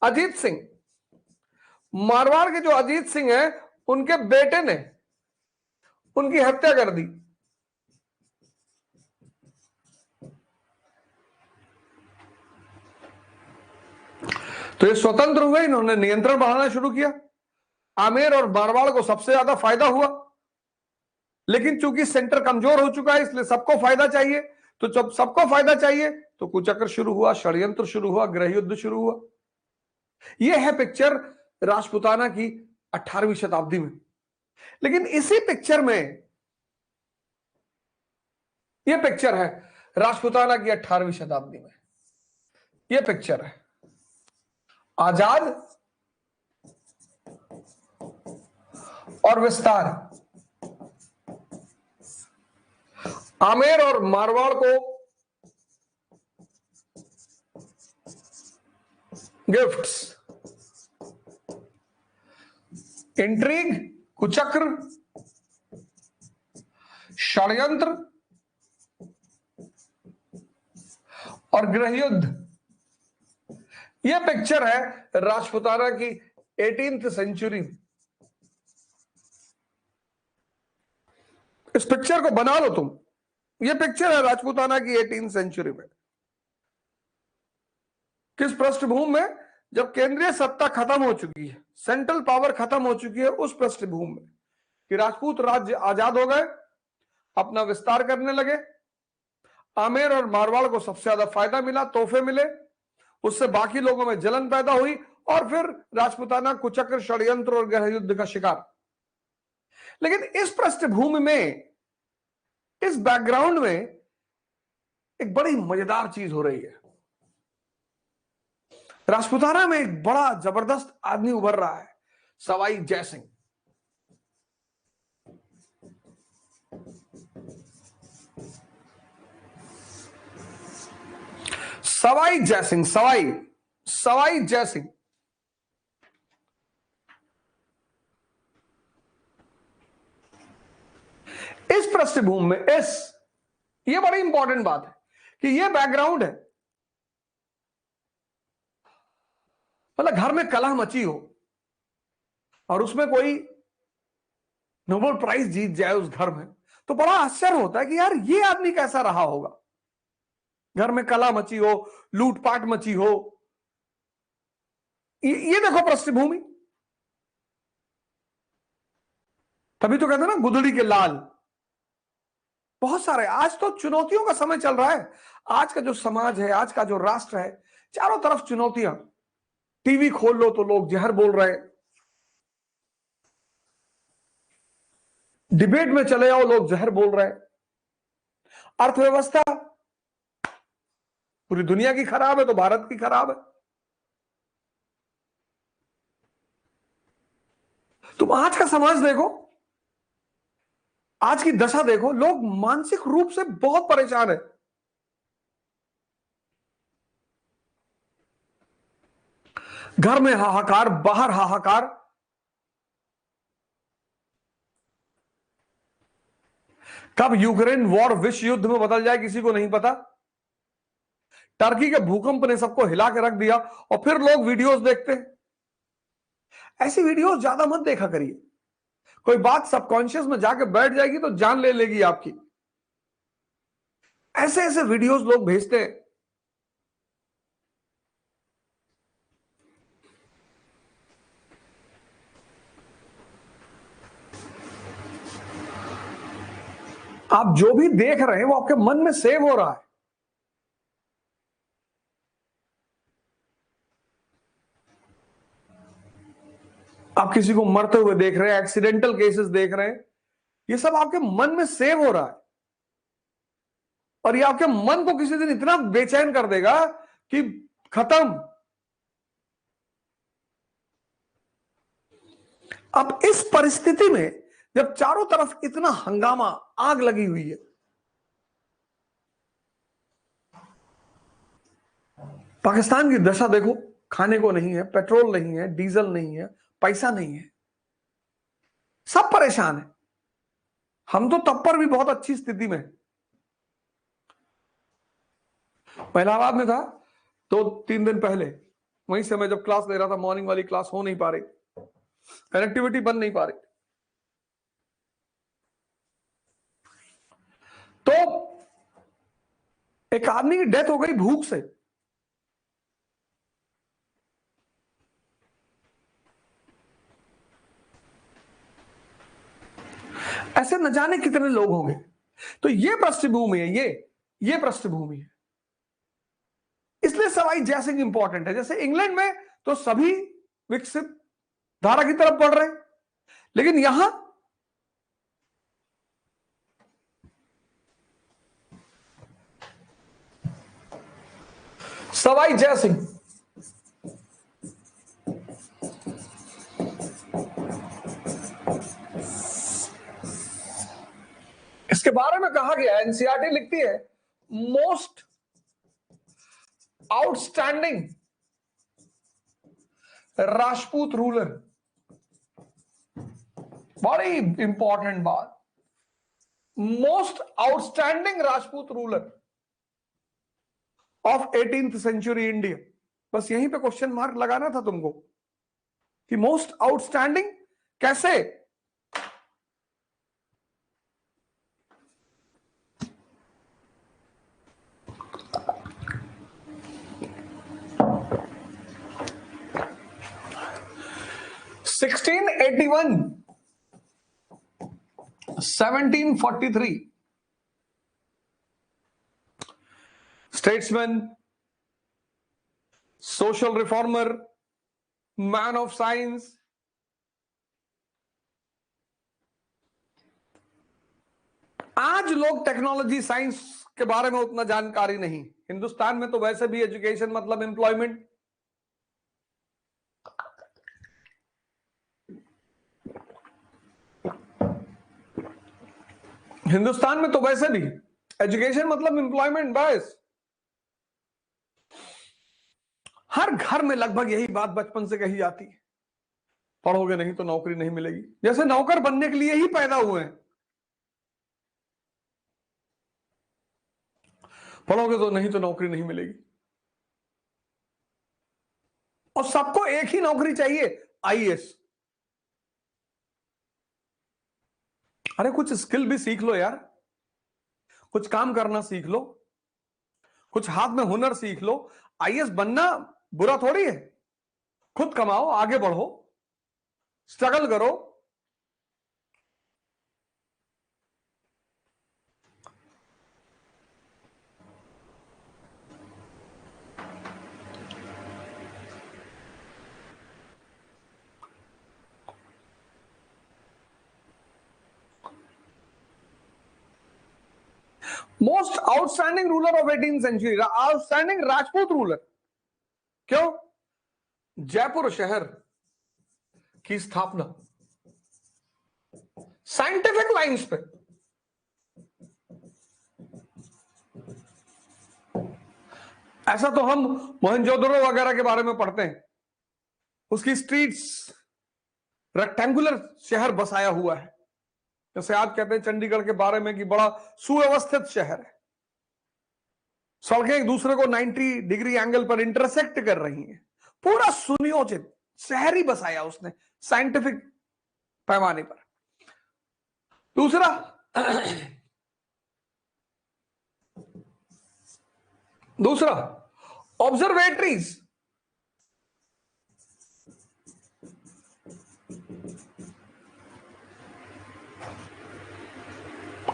अजीत सिंह, मारवाड़ के जो अजीत सिंह हैं, उनके बेटे ने उनकी हत्या कर दी। तो ये स्वतंत्र हुए, इन्होंने नियंत्रण बढ़ाना शुरू किया। आमेर और मारवाड़ को सबसे ज्यादा फायदा हुआ, लेकिन चूंकि सेंटर कमजोर हो चुका है इसलिए सबको फायदा चाहिए। तो जब सबको फायदा चाहिए तो कुचक्र शुरू हुआ, षड्यंत्र शुरू हुआ, गृह युद्ध शुरू हुआ। यह है पिक्चर राजपूताना की 18वीं शताब्दी में। लेकिन इसी पिक्चर में यह पिक्चर है राजपूताना की 18वीं शताब्दी में। यह पिक्चर है आजाद और विस्तार। आमेर और मारवाड़ को गिफ्ट्स, इंट्रीग, कुचक्र, षड्यंत्र और गृह युद्ध। यह पिक्चर है राजपूताना की 18th सेंचुरी। इस पिक्चर को बना लो तुम, यह पिक्चर है राजपूताना की 18th सेंचुरी में। किस पृष्ठभूमि में, जब केंद्रीय सत्ता खत्म हो चुकी है, सेंट्रल पावर खत्म हो चुकी है, उस पृष्ठभूमि में कि राजपूत राज्य आजाद हो गए, अपना विस्तार करने लगे, आमेर और मारवाड़ को सबसे ज्यादा फायदा मिला, तोहफे मिले, उससे बाकी लोगों में जलन पैदा हुई, और फिर राजपूताना कुचक्र, षड्यंत्र और गृह युद्ध का शिकार। लेकिन इस पृष्ठभूमि में, इस बैकग्राउंड में एक बड़ी मजेदार चीज हो रही है। राजपूताना में एक बड़ा जबरदस्त आदमी उभर रहा है, सवाई जय सिंह। सवाई जय सिंह, सवाई जय सिंह। इस पृष्ठभूमि में, ये बड़ी इंपॉर्टेंट बात है कि ये बैकग्राउंड है। मतलब घर में कलह मची हो और उसमें कोई नोबेल प्राइज जीत जाए उस घर में, तो बड़ा आश्चर्य होता है कि यार ये आदमी कैसा रहा होगा। घर में कलह मची हो, लूटपाट मची हो, ये देखो पृष्ठभूमि। तभी तो कहते हैं ना गुदड़ी के लाल। बहुत सारे, आज तो चुनौतियों का समय चल रहा है। आज का जो समाज है, आज का जो राष्ट्र है, चारों तरफ चुनौतियां। टीवी खोल लो तो लोग जहर बोल रहे हैं, डिबेट में चले जाओ, लोग जहर बोल रहे हैं। अर्थव्यवस्था पूरी दुनिया की खराब है तो भारत की खराब है। तुम आज का समाज देखो, आज की दशा देखो, लोग मानसिक रूप से बहुत परेशान है। घर में हाहाकार, बाहर हाहाकार। कब यूक्रेन वॉर विश्व युद्ध में बदल जाए किसी को नहीं पता। टर्की के भूकंप ने सबको हिला के रख दिया और फिर लोग वीडियोस देखते हैं। ऐसी वीडियोस ज्यादा मत देखा करिए। कोई बात सबकॉन्शियस में जाके बैठ जाएगी तो जान ले लेगी आपकी। ऐसे ऐसे वीडियोस लोग भेजते हैं। आप जो भी देख रहे हैं वो आपके मन में सेव हो रहा है। आप किसी को मरते हुए देख रहे हैं, एक्सीडेंटल केसेस देख रहे हैं, ये सब आपके मन में सेव हो रहा है और ये आपके मन को किसी दिन इतना बेचैन कर देगा कि खत्म। अब इस परिस्थिति में जब चारों तरफ इतना हंगामा, आग लगी हुई है, पाकिस्तान की दशा देखो। खाने को नहीं है, पेट्रोल नहीं है, डीजल नहीं है, पैसा नहीं है, सब परेशान है। हम तो तब पर भी बहुत अच्छी स्थिति में। मैं इलाहाबाद में था तो 3 दिन पहले, वहीं से मैं जब क्लास ले रहा था, मॉर्निंग वाली क्लास हो नहीं पा रही, कनेक्टिविटी बन नहीं पा रही। तो एक आदमी की डेथ हो गई भूख से। ऐसे न जाने कितने लोग होंगे। तो ये पृष्ठभूमि है, ये पृष्ठभूमि है। इसलिए सवाई जयसिंह इंपॉर्टेंट है। जैसे इंग्लैंड में तो सभी विकसित धारा की तरफ बढ़ रहे हैं, लेकिन यहां सवाई जयसिंह, इसके बारे में कहा गया, एनसीईआरटी लिखती है, मोस्ट आउटस्टैंडिंग राजपूत रूलर। बड़ी इंपॉर्टेंट बात, most outstanding Rajput ruler of 18th century India. बस यहीं पे क्वेश्चन मार्क लगाना था तुमको कि मोस्ट आउटस्टैंडिंग कैसे। Sixteen 1743 statesman, social reformer, man of science. आज लोग टेक्नोलॉजी साइंस के बारे में उतना जानकारी नहीं। हिंदुस्तान में तो वैसे भी एजुकेशन मतलब एम्प्लॉयमेंट। हिंदुस्तान में तो वैसे भी एजुकेशन मतलब एम्प्लॉयमेंट बस। हर घर में लगभग यही बात बचपन से कही जाती है, पढ़ोगे नहीं तो नौकरी नहीं मिलेगी। जैसे नौकर बनने के लिए ही पैदा हुए हैं, पढ़ोगे तो नहीं तो नौकरी नहीं मिलेगी। और सबको एक ही नौकरी चाहिए, आईएएस। अरे कुछ स्किल भी सीख लो यार, कुछ काम करना सीख लो, कुछ हाथ में हुनर सीख लो। आईएएस बनना बुरा थोड़ी है। खुद कमाओ, आगे बढ़ो, स्ट्रगल करो। Most outstanding ruler of 18th century, outstanding Rajput ruler. क्यों? जयपुर शहर की स्थापना साइंटिफिक लाइंस पे, ऐसा तो हम मोहनजोदड़ो वगैरह के बारे में पढ़ते हैं, उसकी स्ट्रीट्स रेक्टेंगुलर शहर बसाया हुआ है, जैसे आज कहते हैं चंडीगढ़ के बारे में कि बड़ा सुव्यवस्थित शहर है, सड़कें एक दूसरे को 90 डिग्री एंगल पर इंटरसेक्ट कर रही हैं, पूरा सुनियोजित शहर ही बसाया उसने साइंटिफिक पैमाने पर। दूसरा, ऑब्जर्वेटरीज,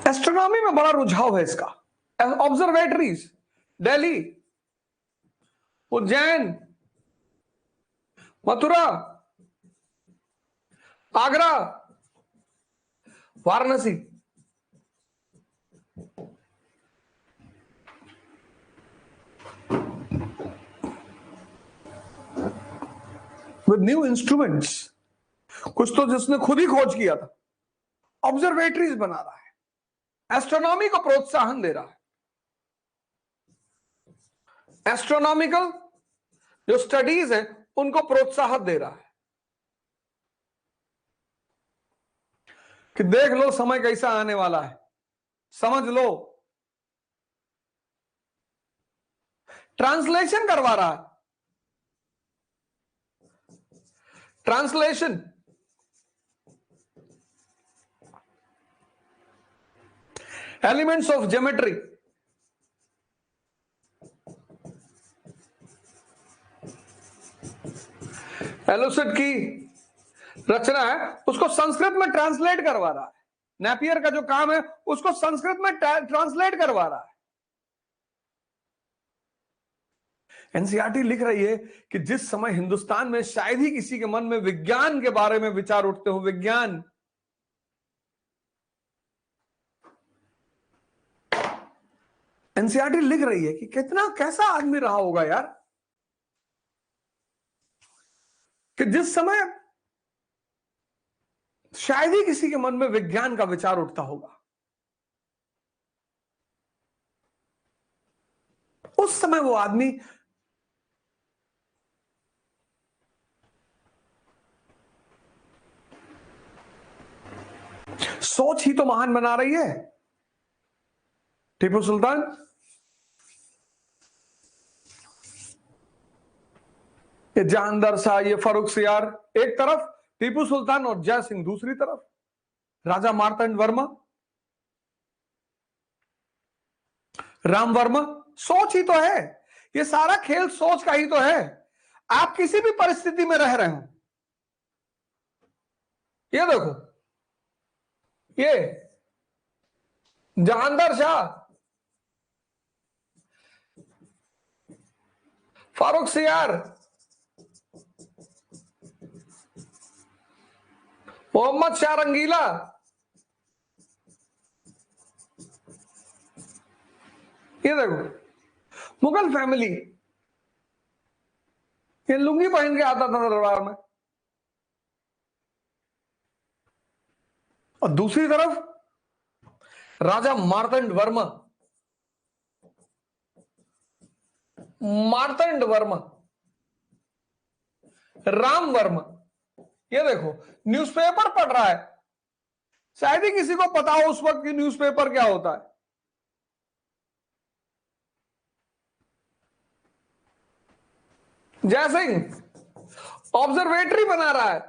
एस्ट्रोनॉमी में बड़ा रुझाव है इसका। Observatories Delhi, Ujjain, Mathura, Agra, Varanasi. With new instruments, कुछ तो जिसने खुद ही खोज किया था, ऑब्जर्वेटरीज बना रहा है, एस्ट्रोनॉमी को प्रोत्साहन दे रहा है। एस्ट्रोनॉमिकल जो स्टडीज है उनको प्रोत्साहन दे रहा है कि देख लो समय कैसा आने वाला है, समझ लो। ट्रांसलेशन करवा रहा है, ट्रांसलेशन, एलिमेंट्स ऑफ ज्योमेट्री, एलुसिड की रचना है उसको संस्कृत में ट्रांसलेट करवा रहा है। नेपियर का जो काम है उसको संस्कृत में ट्रांसलेट करवा रहा है। एनसीईआरटी लिख रही है कि जिस समय हिंदुस्तान में शायद ही किसी के मन में विज्ञान के बारे में विचार उठते हो, विज्ञान, एनसीईआरटी लिख रही है कि कितना कैसा आदमी रहा होगा यार, कि जिस समय शायद ही किसी के मन में विज्ञान का विचार उठता होगा, उस समय वो आदमी सोच ही तो महान बना रही है। टीपू सुल्तान, ये जानदार शाह, ये फारूक सियार एक तरफ, टीपू सुल्तान और जय सिंह दूसरी तरफ, राजा मार्तंड वर्मा, राम वर्मा। सोच ही तो है, ये सारा खेल सोच का ही तो है। आप किसी भी परिस्थिति में रह रहे हो, ये देखो, ये जहांदार शाह, फारूक सियार, मोहम्मद शाह रंगीला, ये देखो मुगल फैमिली, ये लुंगी पहन के आता था दरबार में, और दूसरी तरफ राजा मार्तंड वर्मा, मार्तंड वर्मा, राम वर्मा। ये देखो न्यूज़पेपर पढ़ रहा है, शायद ही किसी को पता हो उस वक्त की न्यूज़पेपर क्या होता है। जय सिंह ऑब्जर्वेटरी बना रहा है,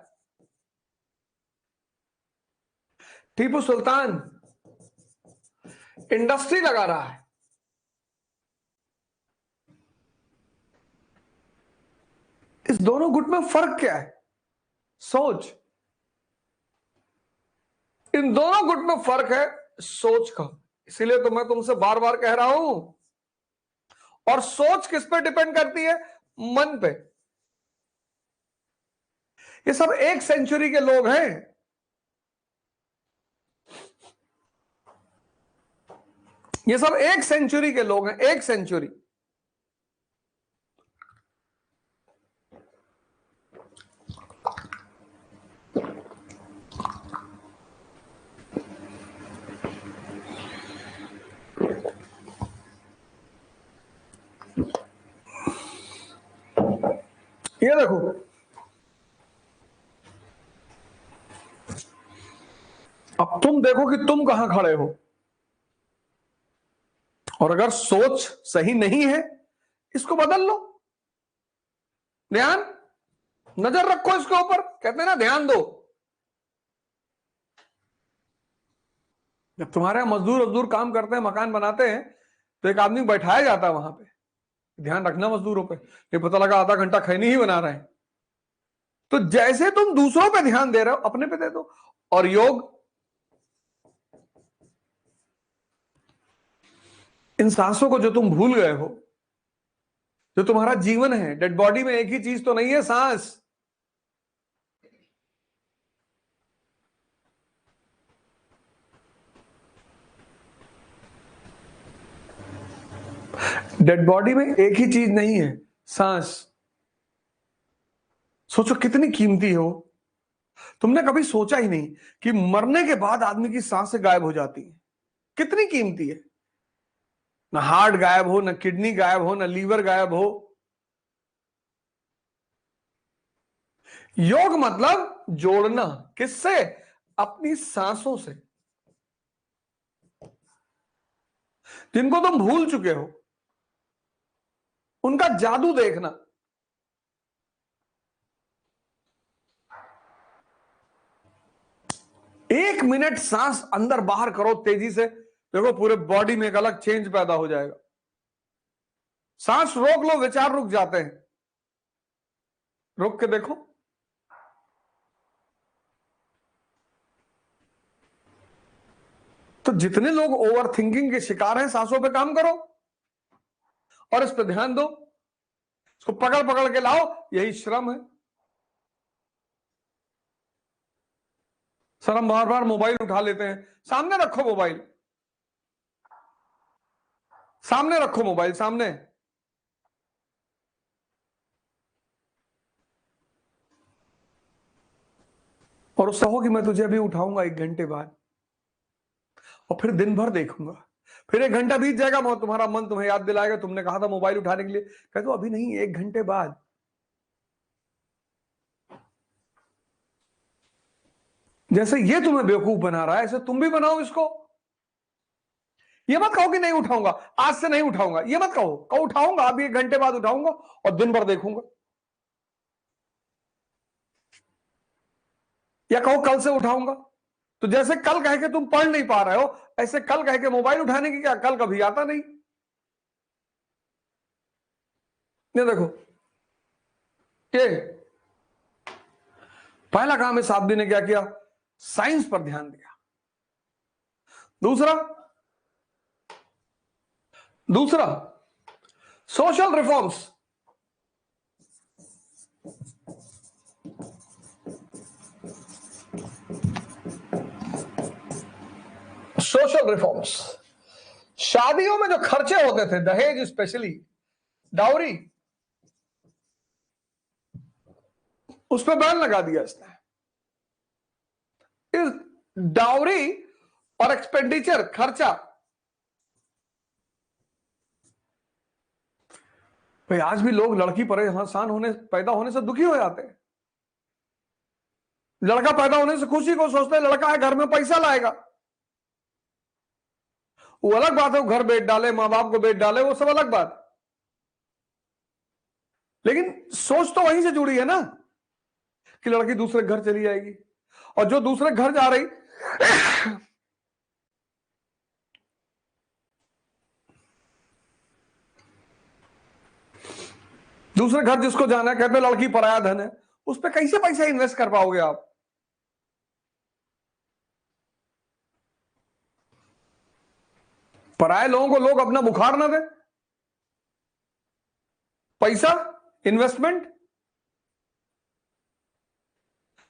टीपू सुल्तान इंडस्ट्री लगा रहा है। इस दोनों गुट में फर्क क्या है? सोच। इन दोनों गुट में फर्क है सोच का, इसीलिए तो मैं तुमसे बार बार कह रहा हूं। और सोच किस पे डिपेंड करती है? मन पे। ये सब 1 सेंचुरी के लोग हैं। ये सब 1 सेंचुरी के लोग हैं, 1 सेंचुरी। ये देखो, अब तुम देखो कि तुम कहां खड़े हो, और अगर सोच सही नहीं है इसको बदल लो। ध्यान, नजर रखो इसके ऊपर, कहते हैं ना ध्यान दो। जब तुम्हारे मजदूर काम करते हैं, मकान बनाते हैं, तो एक आदमी बैठाया जाता है वहां पे, ध्यान रखना मजदूरों पे। ये पता लगा आधा घंटा खैनी ही बना रहे हैं। तो जैसे तुम दूसरों पे ध्यान दे रहे हो, अपने पे दे दो। और योग, इन सांसों को जो तुम भूल गए हो, जो तुम्हारा जीवन है, डेड बॉडी में एक ही चीज तो नहीं है, सांस। डेड बॉडी में एक ही चीज नहीं है, सांस। सोचो कितनी कीमती हो। तुमने कभी सोचा ही नहीं कि मरने के बाद आदमी की सांसें गायब हो जाती है, कितनी कीमती है। ना हार्ट गायब हो, ना किडनी गायब हो, ना लीवर गायब हो। योग मतलब जोड़ना, किससे? अपनी सांसों से, जिनको तुम भूल चुके हो, उनका जादू देखना। एक मिनट सांस अंदर बाहर करो तेजी से, देखो पूरे बॉडी में एक अलग चेंज पैदा हो जाएगा। सांस रोक लो, विचार रुक जाते हैं। रुक के देखो, तो जितने लोग ओवर थिंकिंग के शिकार हैं, सांसों पे काम करो और इस पे ध्यान दो। इसको पकड़ पकड़ के लाओ, यही श्रम है। सर हम बार बार मोबाइल उठा लेते हैं। सामने रखो मोबाइल, सामने रखो मोबाइल, सामने। और उससे हो कि मैं तुझे अभी उठाऊंगा 1 घंटे बाद, और फिर दिन भर देखूंगा। फिर 1 घंटा बीत जाएगा, तुम्हारा मन तुम्हें याद दिलाएगा तुमने कहा था मोबाइल उठाने के लिए, कह दो अभी नहीं, 1 घंटे बाद। जैसे ये तुम्हें बेवकूफ बना रहा है, ऐसे तुम भी बनाओ इसको। ये मत कहो कि नहीं उठाऊंगा, आज से नहीं उठाऊंगा, ये मत कहो। कहो उठाऊंगा, अभी 1 घंटे बाद उठाऊंगा और दिन भर देखूंगा। या कहो कल से उठाऊंगा। तो जैसे कल कह के तुम पढ़ नहीं पा रहे हो, ऐसे कल कह के मोबाइल उठाने की क्या, कल कभी आता नहीं। ये देखो, ये पहला काम इस आदमी ने क्या किया, साइंस पर ध्यान दिया। दूसरा सोशल रिफॉर्म्स। सोशल रिफॉर्म्स, शादियों में जो खर्चे होते थे, दहेज स्पेशली, डाउरी, उस पर बैन लगा दिया इसने। इस डाउरी और एक्सपेंडिचर, खर्चा, भाई आज भी लोग लड़की परेशान होने, पैदा होने से दुखी हो जाते हैं। लड़का पैदा होने से खुशी को सोचते हैं, लड़का है घर में पैसा लाएगा। वो अलग बात है, वो घर बेच डाले, मां बाप को बेच डाले, वो सब अलग बात। लेकिन सोच तो वहीं से जुड़ी है ना, कि लड़की दूसरे घर चली जाएगी, और जो दूसरे घर जा रही दूसरे घर जिसको जाना है, कहते हैं लड़की पराया धन है, उस पर कैसे पैसा इन्वेस्ट कर पाओगे आप? पराये लोगों को लोग अपना बुखार ना दे, पैसा इन्वेस्टमेंट।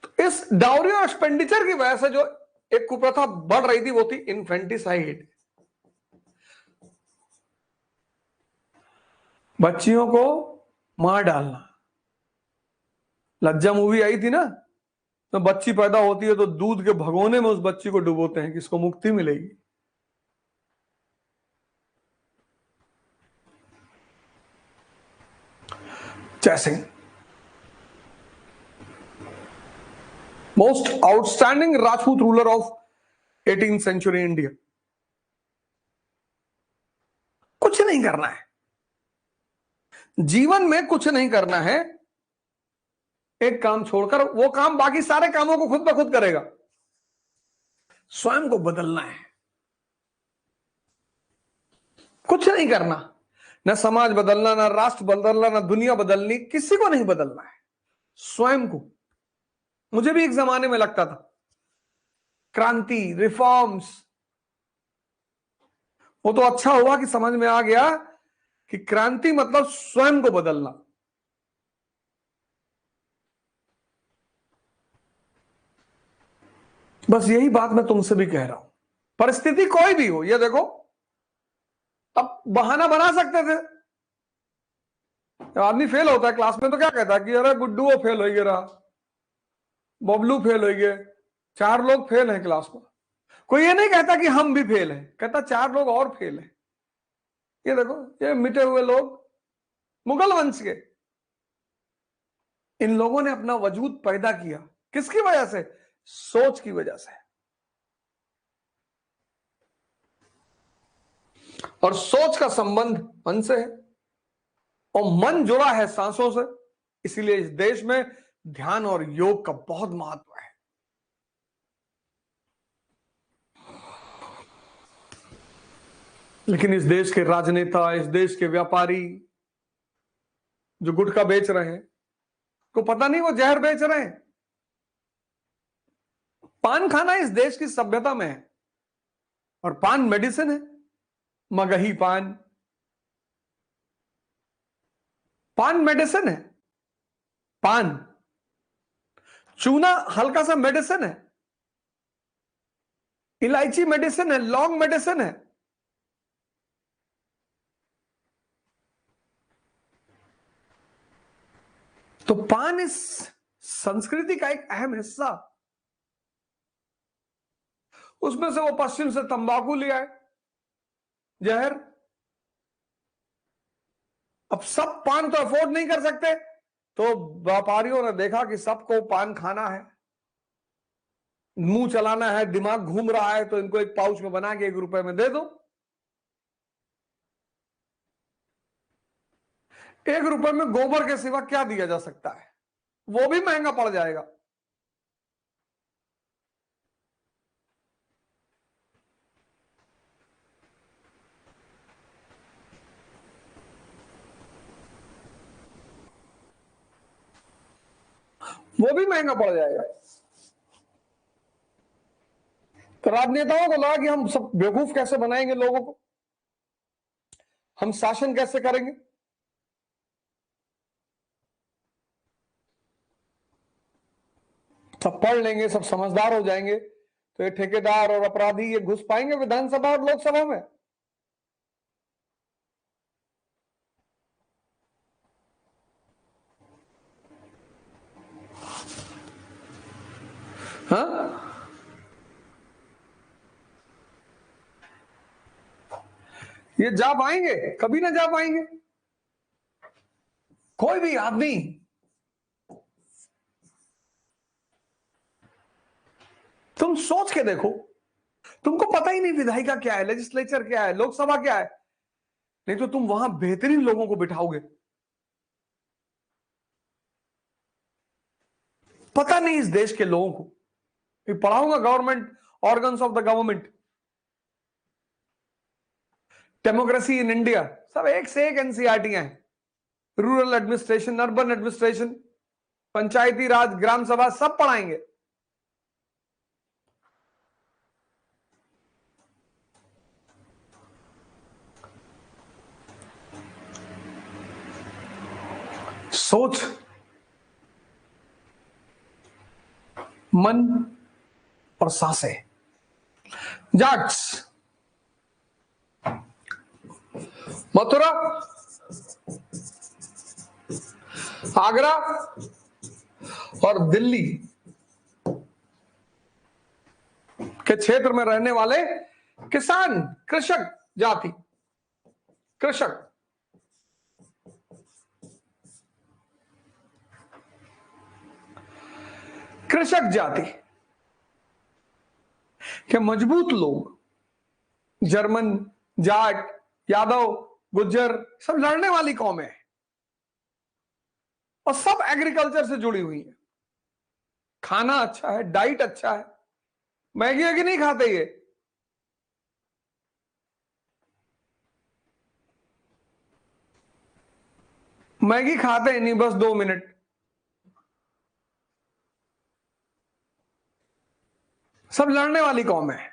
तो इस डाउरी और एक्सपेंडिचर की वजह से जो एक कुप्रथा बढ़ रही थी, वो थी इन्फेंटिसाइड। बच्चियों को मार डालना। लज्जा मूवी आई थी ना, तो बच्ची पैदा होती है तो दूध के भगोने में उस बच्ची को डुबोते हैं कि इसको मुक्ति मिलेगी। Jai Singh, most outstanding Rajput ruler of 18th century India. कुछ नहीं करना है जीवन में, कुछ नहीं करना है। एक काम छोड़कर वो काम बाकी सारे कामों को खुद ब खुद करेगा। स्वयं को बदलना है, कुछ नहीं करना। न समाज बदलना, न राष्ट्र बदलना, न दुनिया बदलनी, किसी को नहीं बदलना है, स्वयं को। मुझे भी एक जमाने में लगता था क्रांति, रिफॉर्म्स, वो तो अच्छा हुआ कि समझ में आ गया कि क्रांति मतलब स्वयं को बदलना। बस यही बात मैं तुमसे भी कह रहा हूं। परिस्थिति कोई भी हो, ये देखो, अब बहाना बना सकते थे। जब आदमी फेल होता है क्लास में तो क्या कहता है कि अरे गुड्डू वो फेल हो गया, बबलू फेल हो गए, 4 लोग फेल हैं क्लास में। कोई ये नहीं कहता कि हम भी फेल हैं, कहता 4 लोग और फेल हैं। ये देखो, ये मिटे हुए लोग मुगल वंश के, इन लोगों ने अपना वजूद पैदा किया किसकी वजह से? सोच की वजह से। और सोच का संबंध मन से है, और मन जुड़ा है सांसों से। इसीलिए इस देश में ध्यान और योग का बहुत महत्व है। लेकिन इस देश के राजनेता, इस देश के व्यापारी जो गुटखा बेच रहे हैं, को पता नहीं वो जहर बेच रहे हैं। पान खाना इस देश की सभ्यता में है, और पान मेडिसिन है। मगही पान, पान मेडिसिन है। पान, चूना हल्का सा मेडिसिन है, इलायची मेडिसिन है, लौंग मेडिसिन है। तो पान इस संस्कृति का एक अहम हिस्सा। उसमें से वो पश्चिम से तंबाकू ले आए, जहर। अब सब पान तो अफोर्ड नहीं कर सकते, तो व्यापारियों ने देखा कि सबको पान खाना है, मुंह चलाना है, दिमाग घूम रहा है, तो इनको एक पाउच में बना के 1 रुपए में दे दो। 1 रुपए में गोबर के सिवा क्या दिया जा सकता है? वो भी महंगा पड़ जाएगा। वो भी महंगा पड़ जाएगा। तो राजनेताओं को लगा कि हम सब बेवकूफ कैसे बनाएंगे लोगों को, हम शासन कैसे करेंगे। सब पढ़ लेंगे, सब समझदार हो जाएंगे, तो ये ठेकेदार और अपराधी ये घुस पाएंगे विधानसभा और लोकसभा में। हाँ, ये जा पाएंगे? कभी ना जा पाएंगे। कोई भी आदमी तुम सोच के देखो, तुमको पता ही नहीं विधायिका क्या है, लेजिस्लेचर क्या है, लोकसभा क्या है, नहीं तो तुम वहां बेहतरीन लोगों को बिठाओगे। पता नहीं इस देश के लोगों को। पढ़ाऊंगा government organs of the government, democracy in India, सब एक से एक एनसीईआरटीयां हैं। रूरल एडमिनिस्ट्रेशन, अर्बन एडमिनिस्ट्रेशन, पंचायती राज, ग्राम सभा, सब पढ़ाएंगे। सोच, मन और सांसें। जाट्स, मथुरा आगरा और दिल्ली के क्षेत्र में रहने वाले किसान, कृषक जाति, कृषक जाति के मजबूत लोग, जर्मन, जाट, यादव, गुज्जर, सब लड़ने वाली कौमें हैं और सब एग्रीकल्चर से जुड़ी हुई है। खाना अच्छा है, डाइट अच्छा है। मैगी वैगी नहीं खाते ये, मैगी खाते ही नहीं, बस 2 मिनट। सब लड़ने वाली कौम है।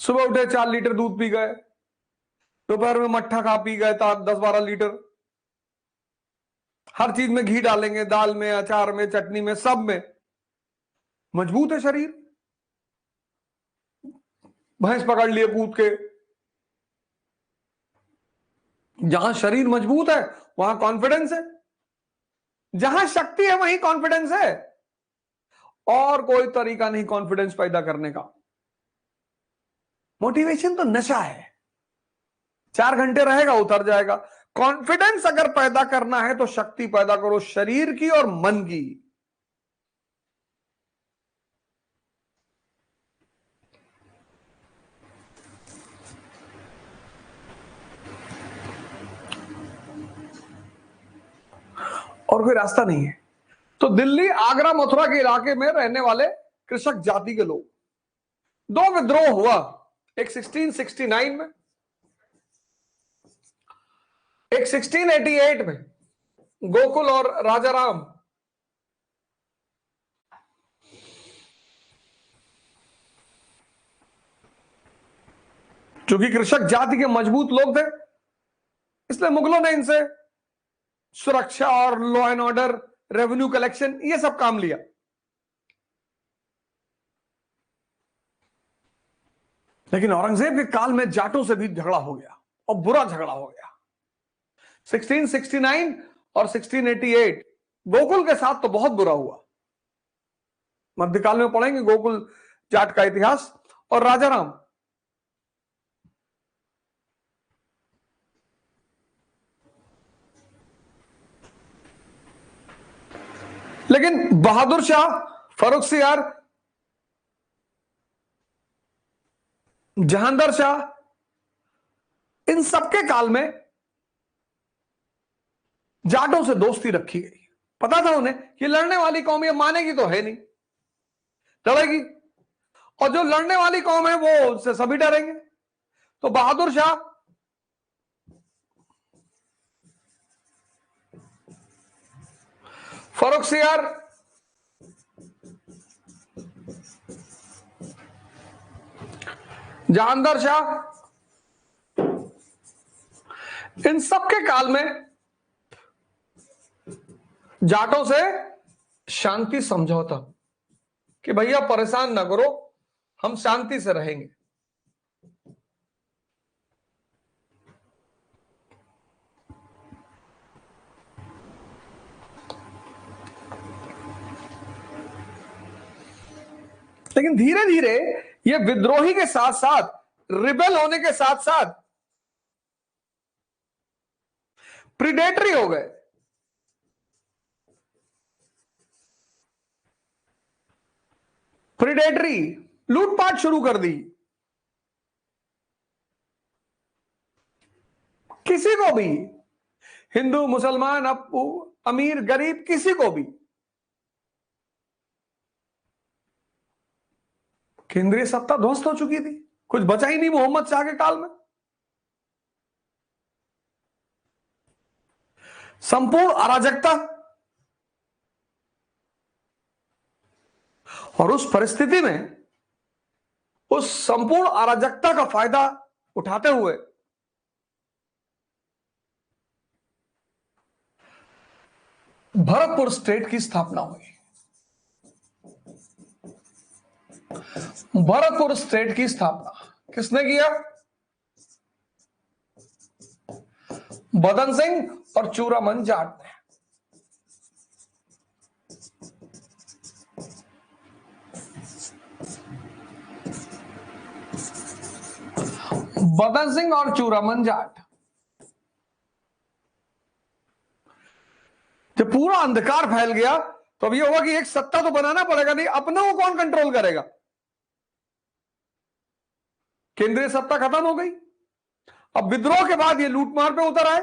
सुबह उठे 4 लीटर दूध पी गए, दोपहर में मट्ठा खा पी गए 10-12 लीटर। हर चीज में घी डालेंगे, दाल में, अचार में, चटनी में, सब में। मजबूत है शरीर। भैंस पकड़ लिए कूद के। जहां शरीर मजबूत है वहां कॉन्फिडेंस है, जहां शक्ति है वहीं कॉन्फिडेंस है। और कोई तरीका नहीं कॉन्फिडेंस पैदा करने का। मोटिवेशन तो नशा है, 4 घंटे रहेगा उतर जाएगा। कॉन्फिडेंस अगर पैदा करना है तो शक्ति पैदा करो, शरीर की और मन की। और कोई रास्ता नहीं है। तो दिल्ली, आगरा, मथुरा के इलाके में रहने वाले कृषक जाति के लोग, 2 विद्रोह हुआ। एक 1669 में, एक 1688 में। गोकुल और राजाराम, जो कि कृषक जाति के मजबूत लोग थे, इसलिए मुगलों ने इनसे सुरक्षा और law and order, revenue collection, ये सब काम लिया। लेकिन औरंगजेब के काल में जाटों से भी झगड़ा हो गया और बुरा झगड़ा हो गया। 1669 और 1688 गोकुल के साथ तो बहुत बुरा हुआ। मध्यकाल में पढ़ेंगे गोकुल जाट का इतिहास। और राजाराम, लेकिन बहादुर शाह, फर्रुखसियार, जहांदर शाह, इन सबके काल में जाटों से दोस्ती रखी गई। पता था उन्हें कि लड़ने वाली कौम ये मानेगी तो है नहीं, लड़ेगी, और जो लड़ने वाली कौम है वो उससे सभी डरेंगे। तो बहादुर शाह, फर्रुखसियार, जहांदर शाह, इन सबके काल में जाटों से शांति समझौता कि भैया परेशान ना करो, हम शांति से रहेंगे। लेकिन धीरे धीरे ये विद्रोही के साथ साथ, रिबेल होने के साथ साथ प्रीडेटरी हो गए। प्रीडेटरी, लूटपाट शुरू कर दी। किसी को भी, हिंदू, मुसलमान, अमीर, गरीब, किसी को भी। केंद्रीय सत्ता ध्वस्त हो चुकी थी, कुछ बचा ही नहीं मोहम्मद शाह के काल में। संपूर्ण अराजकता। और उस परिस्थिति में, उस संपूर्ण अराजकता का फायदा उठाते हुए भरतपुर स्टेट की स्थापना हुई। भरतपुर स्टेट की स्थापना किसने किया? बदन सिंह और चूरामन जाट ने। बदन सिंह और चूरामन जाट। जब पूरा अंधकार फैल गया तो अब ये होगा कि एक सत्ता तो बनाना पड़ेगा, नहीं अपना को कौन कंट्रोल करेगा? केंद्रीय सत्ता खत्म हो गई, अब विद्रोह के बाद ये लूटमार पे उतर आए।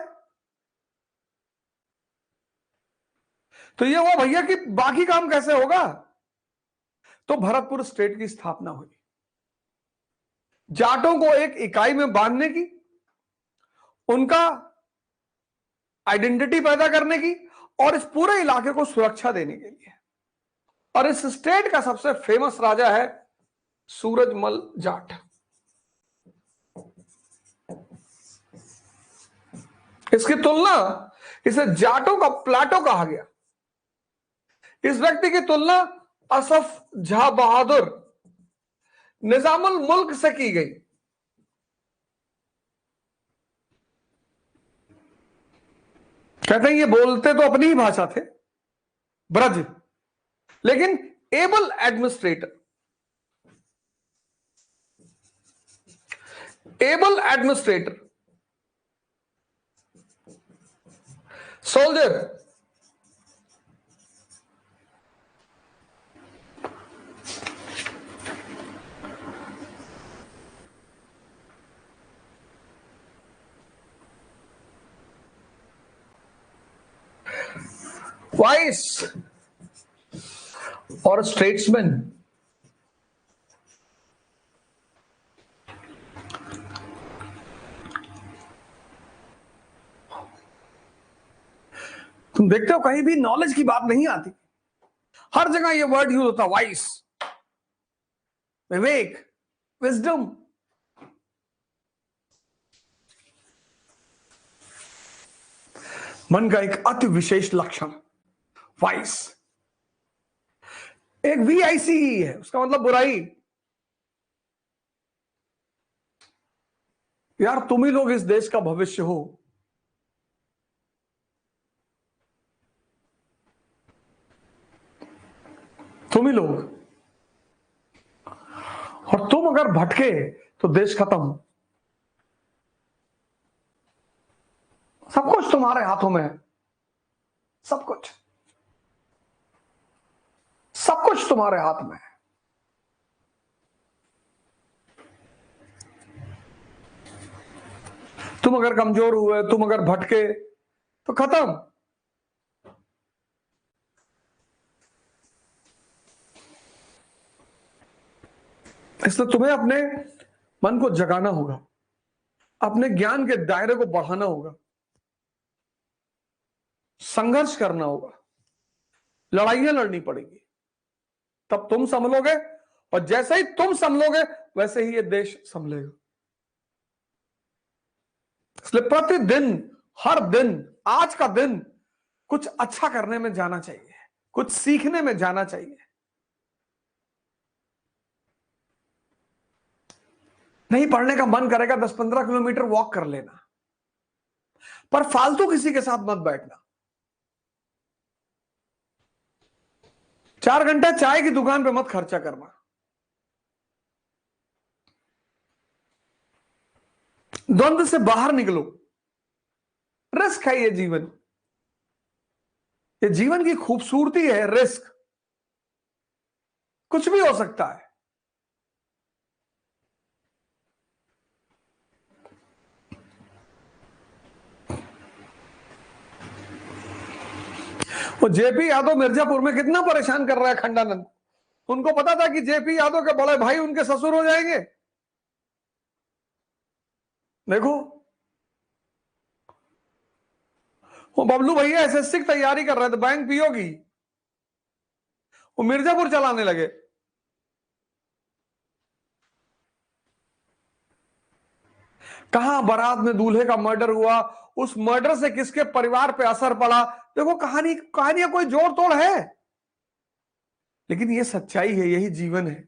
तो ये हुआ भैया कि बाकी काम कैसे होगा? तो भरतपुर स्टेट की स्थापना हुई, जाटों को एक इकाई में बांधने की, उनका आइडेंटिटी पैदा करने की और इस पूरे इलाके को सुरक्षा देने के लिए। और इस स्टेट का सबसे फेमस राजा है सूरजमल जाट। इसकी तुलना, इसे जाटों का प्लाटो कहा गया। इस व्यक्ति की तुलना असफ जहां बहादुर निजामुल मुल्क से की गई। कहते हैं ये बोलते तो अपनी ही भाषा थे, ब्रज, लेकिन एबल एडमिनिस्ट्रेटर, सोल्जर, वाइस और स्टेट्समैन। तुम देखते हो कहीं भी नॉलेज की बात नहीं आती, हर जगह ये वर्ड यूज होता, वाइस, विवेक, विजडम। मन का एक अति विशेष लक्षण, वाइस। एक VIC ही है, उसका मतलब बुराई। यार तुम ही लोग इस देश का भविष्य हो। तुम ही लोग, और तुम अगर भटके तो देश खत्म। सब कुछ तुम्हारे हाथों में है, सब कुछ, सब कुछ तुम्हारे हाथ में है। तुम अगर कमजोर हुए, तुम अगर भटके तो खत्म। इसलिए तुम्हें अपने मन को जगाना होगा, अपने ज्ञान के दायरे को बढ़ाना होगा, संघर्ष करना होगा, लड़ाइयां लड़नी पड़ेगी, तब तुम संभलोगे। और जैसे ही तुम संभलोगे वैसे ही ये देश संभलेगा। इसलिए प्रतिदिन, हर दिन, आज का दिन कुछ अच्छा करने में जाना चाहिए, कुछ सीखने में जाना चाहिए। नहीं पढ़ने का मन करेगा 10-15 किलोमीटर वॉक कर लेना, पर फालतू किसी के साथ मत बैठना। 4 घंटा चाय की दुकान पे मत खर्चा करना। द्वंद्व से बाहर निकलो, रिस्क है ये जीवन, ये जीवन की खूबसूरती है, रिस्क। कुछ भी हो सकता है। वो JP यादव मिर्जापुर में कितना परेशान कर रहा है खंडानंद। उनको पता था कि JP यादव के बड़े भाई उनके ससुर हो जाएंगे। देखो वो बबलू भैया SSC की तैयारी कर रहे थे, बैंक PO की, वो मिर्जापुर चलाने लगे। कहां बारात में दूल्हे का मर्डर हुआ, उस मर्डर से किसके परिवार पे असर पड़ा। देखो कहानियां कोई जोड़ तोड़ है, लेकिन ये सच्चाई है, यही जीवन है।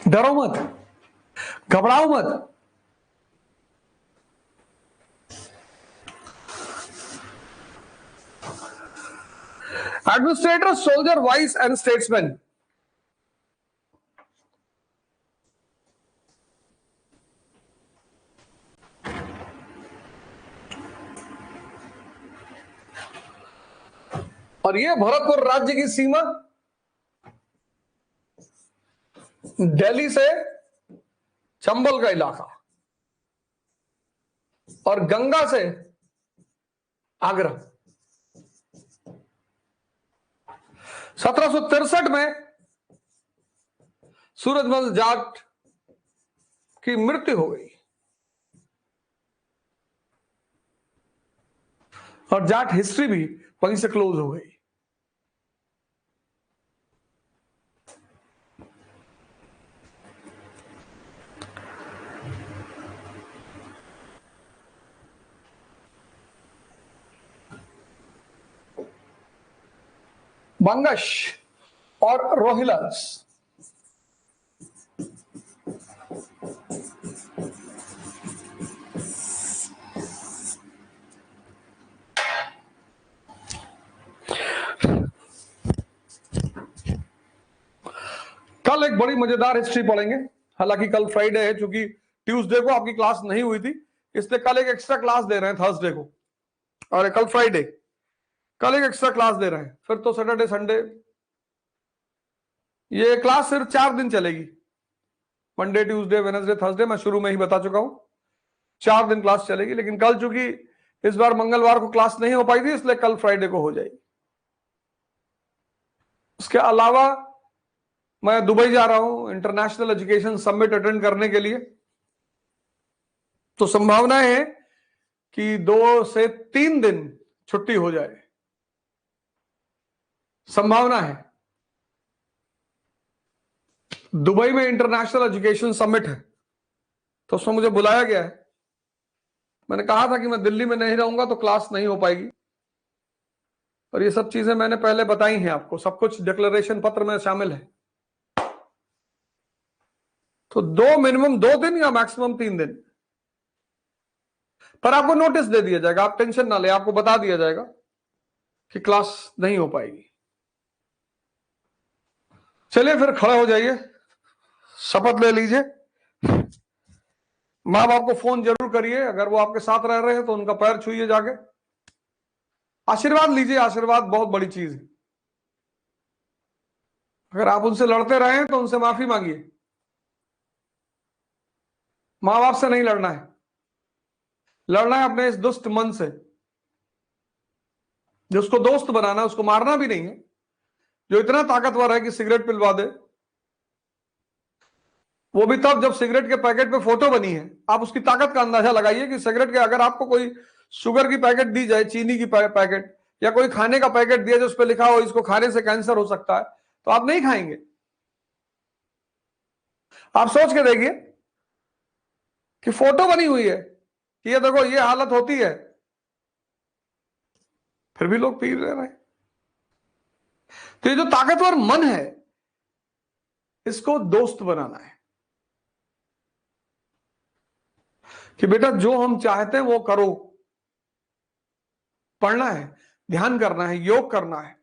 डरो मत, घबराओ मत। Administrator, soldier, vice and statesman. और ये भरतपुर राज्य की सीमा दिल्ली से चंबल का इलाका और गंगा से आगरा। 1763 में सूरजमल जाट की मृत्यु हो गई और जाट हिस्ट्री भी वहीं से क्लोज हो गई। बंगश और रोहिल्लास। कल एक बड़ी मजेदार हिस्ट्री पढ़ेंगे। हालांकि कल फ्राइडे है, चूंकि ट्यूसडे को आपकी क्लास नहीं हुई थी, इसलिए कल एक एक्स्ट्रा क्लास दे रहे हैं थर्सडे को, और कल फ्राइडे, कल एक एक्स्ट्रा क्लास दे रहे हैं। फिर तो सैटरडे संडे ये क्लास सिर्फ 4 दिन चलेगी, मंडे ट्यूसडे वेडनेसडे थर्सडे। मैं शुरू में ही बता चुका हूं 4 दिन क्लास चलेगी, लेकिन कल चूंकि इस बार मंगलवार को क्लास नहीं हो पाई थी, इसलिए कल फ्राइडे को हो जाएगी। उसके अलावा मैं दुबई जा रहा हूं इंटरनेशनल एजुकेशन समिट अटेंड करने के लिए, तो संभावना है कि 2 से 3 दिन छुट्टी हो जाए, संभावना है। दुबई में इंटरनेशनल एजुकेशन समिट है, तो उसमें मुझे बुलाया गया है। मैंने कहा था कि मैं दिल्ली में नहीं रहूंगा तो क्लास नहीं हो पाएगी, और ये सब चीजें मैंने पहले बताई हैं आपको, सब कुछ डिक्लेरेशन पत्र में शामिल है। तो मिनिमम 2 दिन या मैक्सिमम 3 दिन, पर आपको नोटिस दे दिया जाएगा, आप टेंशन ना ले, आपको बता दिया जाएगा कि क्लास नहीं हो पाएगी। चलिए फिर खड़े हो जाइए, शपथ ले लीजिए। मां बाप को फोन जरूर करिए, अगर वो आपके साथ रह रहे हैं तो उनका पैर छूइए जाके, आशीर्वाद लीजिए। आशीर्वाद बहुत बड़ी चीज है। अगर आप उनसे लड़ते रहे तो उनसे माफी मांगिए। मां बाप से नहीं लड़ना है, लड़ना है अपने इस दुष्ट मन से, जो उसको दोस्त बनाना है। उसको मारना भी नहीं है, जो इतना ताकतवर है कि सिगरेट पिलवा दे, वो भी तब जब सिगरेट के पैकेट पे फोटो बनी है। आप उसकी ताकत का अंदाजा लगाइए कि सिगरेट के, अगर आपको कोई शुगर की पैकेट दी जाए, चीनी की पैकेट, या कोई खाने का पैकेट दिया जो उस पर लिखा हो इसको खाने से कैंसर हो सकता है, तो आप नहीं खाएंगे। आप सोच के देखिए कि फोटो बनी हुई है कि ये देखो ये हालत होती है, फिर भी लोग पी रहे हैं। तो ये जो ताकतवर मन है, इसको दोस्त बनाना है कि बेटा जो हम चाहते हैं वो करो। पढ़ना है, ध्यान करना है, योग करना है,